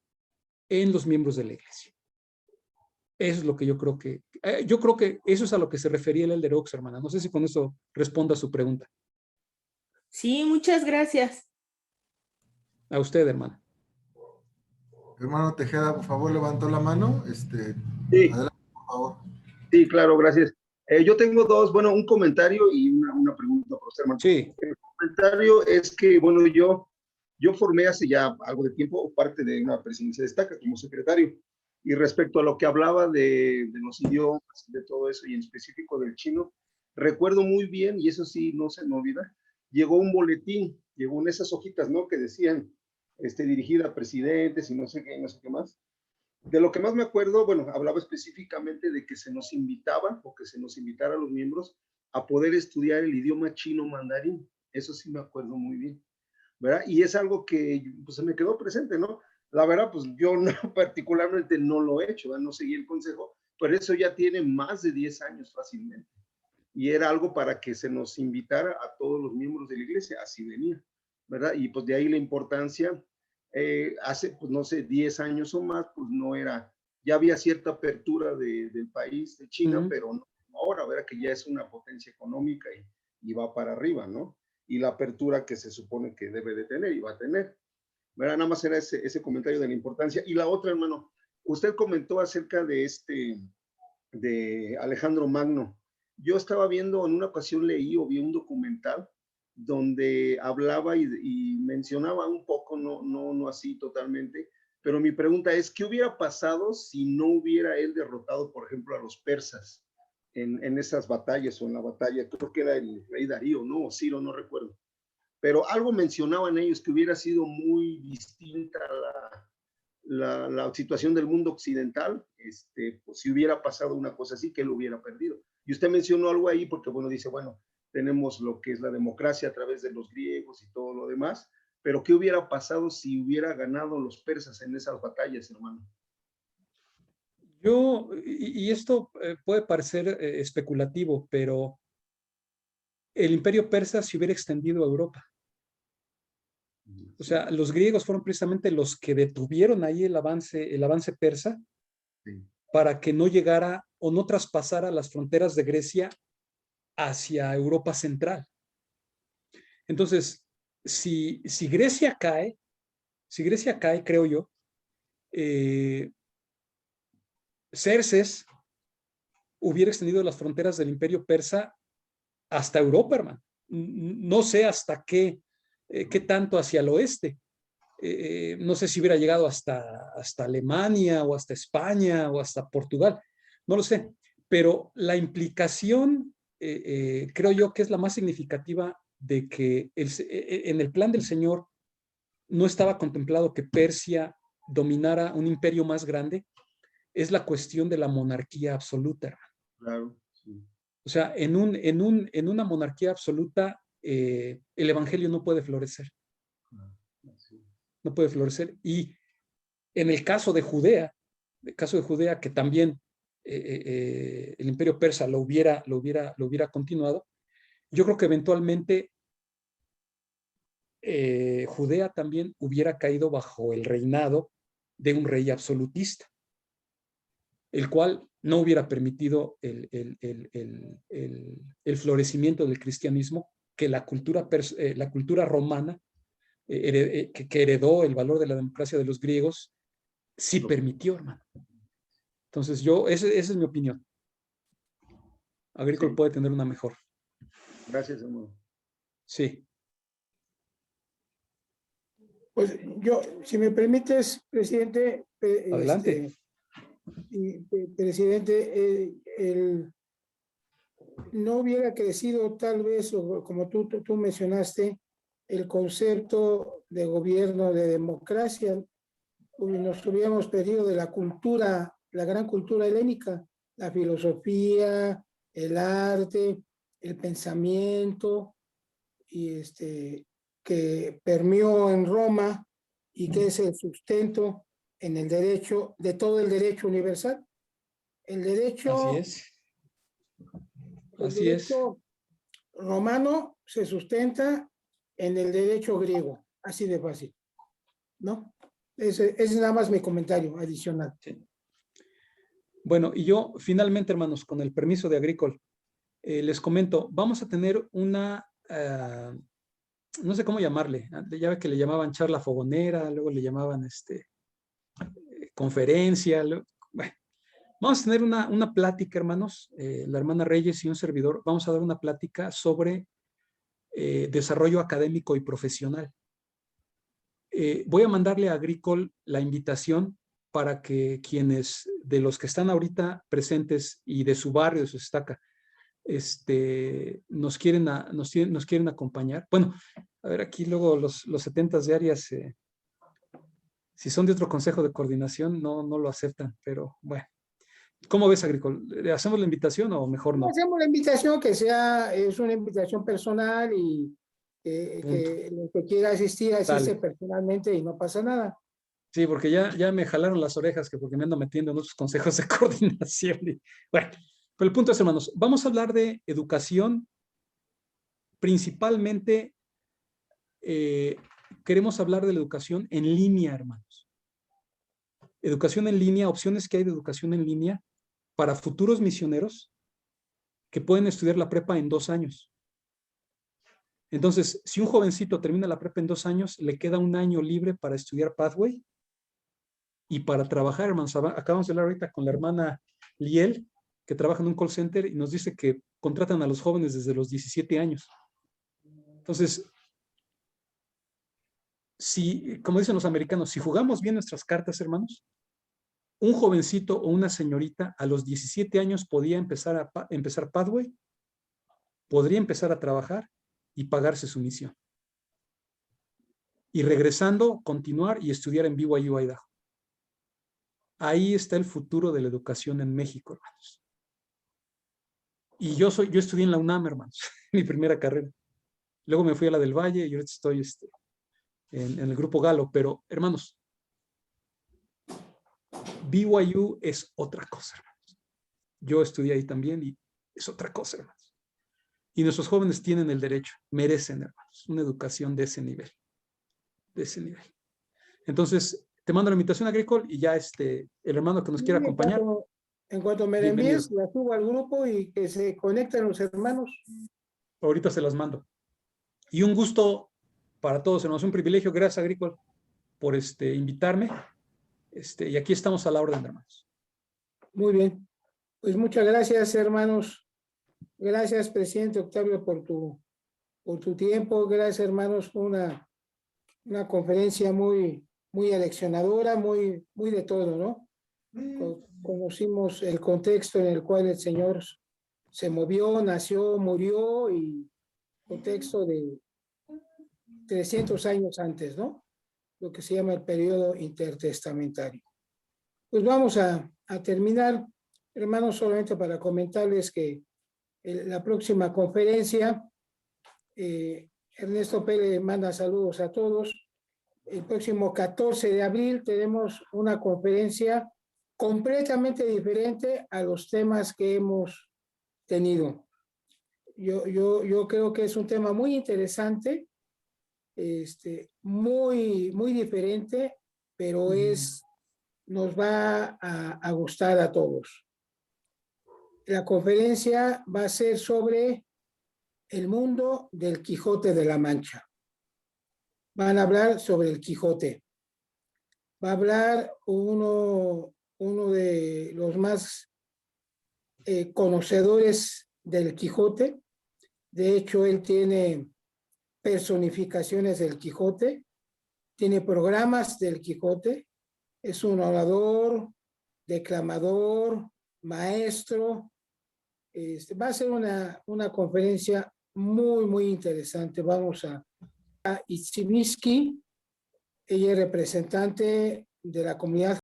en los miembros de la iglesia. Eso es lo que yo creo que eso es a lo que se refería el Elder Oaks, hermana. No sé si con eso responda a su pregunta. Sí, muchas gracias. A usted, hermana. Hermano Tejeda, por favor, levantó la mano. Sí. Adelante, por favor. Sí, claro, gracias. Yo tengo un comentario y una pregunta por usted, hermano. Sí. El comentario es que, bueno, yo formé hace ya algo de tiempo parte de una presidencia de Estaca como secretario. Y respecto a lo que hablaba de los idiomas, de todo eso, y en específico del chino, recuerdo muy bien, y eso sí no se me olvida, llegó un boletín, llegó en esas hojitas, ¿no? Que decían, dirigida a presidentes y no sé qué más. De lo que más me acuerdo, bueno, hablaba específicamente de que se nos invitaba o que se nos invitara a los miembros a poder estudiar el idioma chino mandarín. Eso sí me acuerdo muy bien, ¿verdad? Y es algo que pues, se me quedó presente, ¿no? La verdad, pues yo no, particularmente no lo he hecho, no seguí el consejo, pero eso ya tiene más de 10 años fácilmente. Y era algo para que se nos invitara a todos los miembros de la iglesia, así venía, ¿verdad? Y pues de ahí la importancia, hace, pues no sé, 10 años o más, pues no era, ya había cierta apertura del país, de China, pero no, ahora, ¿verdad? Que ya es una potencia económica y va para arriba, ¿no? Y la apertura que se supone que debe de tener y va a tener. ¿Verdad? Nada más era ese comentario de la importancia. Y la otra, hermano, usted comentó acerca de Alejandro Magno. Yo estaba viendo, en una ocasión leí o vi un documental donde hablaba y mencionaba un poco, no así totalmente, pero mi pregunta es, ¿qué hubiera pasado si no hubiera él derrotado, por ejemplo, a los persas en esas batallas o en la batalla? Creo que era el rey Darío, ¿no? O Ciro, no recuerdo. Pero algo mencionaban ellos que hubiera sido muy distinta la situación del mundo occidental, pues si hubiera pasado una cosa así, que él hubiera perdido. Y usted mencionó algo ahí porque, bueno, dice, bueno, tenemos lo que es la democracia a través de los griegos y todo lo demás, pero ¿qué hubiera pasado si hubiera ganado los persas en esas batallas, hermano? Y esto puede parecer especulativo, pero el imperio persa se hubiera extendido a Europa. O sea, los griegos fueron precisamente los que detuvieron ahí el avance persa para que no llegara o no traspasara las fronteras de Grecia hacia Europa central. Entonces, si Grecia cae, creo yo, Xerxes hubiera extendido las fronteras del imperio persa hasta Europa, hermano. No sé hasta qué tanto hacia el oeste. No sé si hubiera llegado hasta Alemania o hasta España o hasta Portugal. No lo sé. Pero la implicación, creo yo que es la más significativa de que en el plan del Señor no estaba contemplado que Persia dominara un imperio más grande, es la cuestión de la monarquía absoluta, hermano. Claro, sí. O sea, en una monarquía absoluta, el evangelio no puede florecer. No puede florecer. Y en el caso de Judea, que también el imperio persa lo hubiera continuado, yo creo que eventualmente Judea también hubiera caído bajo el reinado de un rey absolutista, el cual no hubiera permitido el florecimiento del cristianismo que la cultura romana, que heredó el valor de la democracia de los griegos, sí permitió, hermano. Entonces esa es mi opinión. Agrícola sí puede tener una mejor. Gracias, hermano. Sí. Pues yo, si me permites, presidente. Adelante. Presidente, no hubiera crecido tal vez, o como tú mencionaste, el concepto de gobierno de democracia. Nos hubiéramos perdido de la cultura, la gran cultura helénica, la filosofía, el arte, el pensamiento, y que permeó en Roma y que es el sustento en el derecho, de todo el derecho universal. El derecho, así es. El derecho romano se sustenta en el derecho griego, así de fácil, ¿no? Ese es nada más mi comentario adicional. Sí. Bueno, y yo finalmente, hermanos, con el permiso de Agrícola, les comento, vamos a tener una, no sé cómo llamarle, ya ve que le llamaban charla fogonera, luego le llamaban conferencia, bueno, vamos a tener una plática, hermanos, la hermana Reyes y un servidor, vamos a dar una plática sobre desarrollo académico y profesional. Voy a mandarle a Agricol la invitación para que quienes de los que están ahorita presentes y de su barrio, de su estaca, nos quieren acompañar. Bueno, a ver, aquí luego los 70 de áreas, si son de otro consejo de coordinación, no lo aceptan, pero bueno. ¿Cómo ves, Agricol? ¿Le hacemos la invitación o mejor no? Hacemos la invitación es una invitación personal y que el que quiera asistir, asiste personalmente y no pasa nada. Sí, porque ya me jalaron las orejas, que porque me ando metiendo en otros consejos de coordinación. Bueno, pero el punto es, hermanos, vamos a hablar de educación, principalmente queremos hablar de la educación en línea, hermanos. Educación en línea, opciones que hay de educación en línea para futuros misioneros que pueden estudiar la prepa en 2 años. Entonces, si un jovencito termina la prepa en 2 años, le queda 1 año libre para estudiar Pathway y para trabajar, hermanos. Acabamos de hablar ahorita con la hermana Liel, que trabaja en un call center y nos dice que contratan a los jóvenes desde los 17 años. Entonces, si, como dicen los americanos, si jugamos bien nuestras cartas, hermanos, un jovencito o una señorita a los 17 años podía empezar Pathway, podría empezar a trabajar y pagarse su misión. Y regresando, continuar y estudiar en BYU Idaho. Ahí está el futuro de la educación en México, hermanos. Y yo estudié en la UNAM, hermanos, mi primera carrera. Luego me fui a la del Valle y ahorita estoy en el grupo Galo. Pero, hermanos, BYU es otra cosa, hermanos. Yo estudié ahí también y es otra cosa, hermanos. Y nuestros jóvenes tienen el derecho, merecen, hermanos, una educación de ese nivel. De ese nivel. Entonces, te mando la invitación, Agricol, y ya el hermano que nos quiera acompañar. En cuanto me la envíes, la subo al grupo y que se conecten los hermanos. Ahorita se las mando. Y un gusto para todos, hermanos, un privilegio. Gracias, Agricol, por invitarme. Y aquí estamos a la orden, hermanos. Muy bien. Pues muchas gracias, hermanos. Gracias, presidente Octavio, por tu tiempo. Gracias, hermanos, por una conferencia muy aleccionadora, muy de todo, ¿no? Conocimos el contexto en el cual el Señor se movió, nació, murió, y contexto de 300 años antes, ¿no? Lo que se llama el periodo intertestamentario. Pues vamos a terminar, hermanos, solamente para comentarles que la próxima conferencia, Ernesto Pérez manda saludos a todos. El próximo 14 de abril tenemos una conferencia completamente diferente a los temas que hemos tenido. Yo creo que es un tema muy interesante, muy diferente, pero nos va a gustar a todos. La conferencia va a ser sobre el mundo del Quijote de la Mancha. Van a hablar sobre el Quijote. Va a hablar uno de los más conocedores del Quijote. De hecho, él tiene personificaciones del Quijote, tiene programas del Quijote, es un orador, declamador, maestro. Va a ser una conferencia muy interesante. Vamos a Itzimiski, ella es representante de la comunidad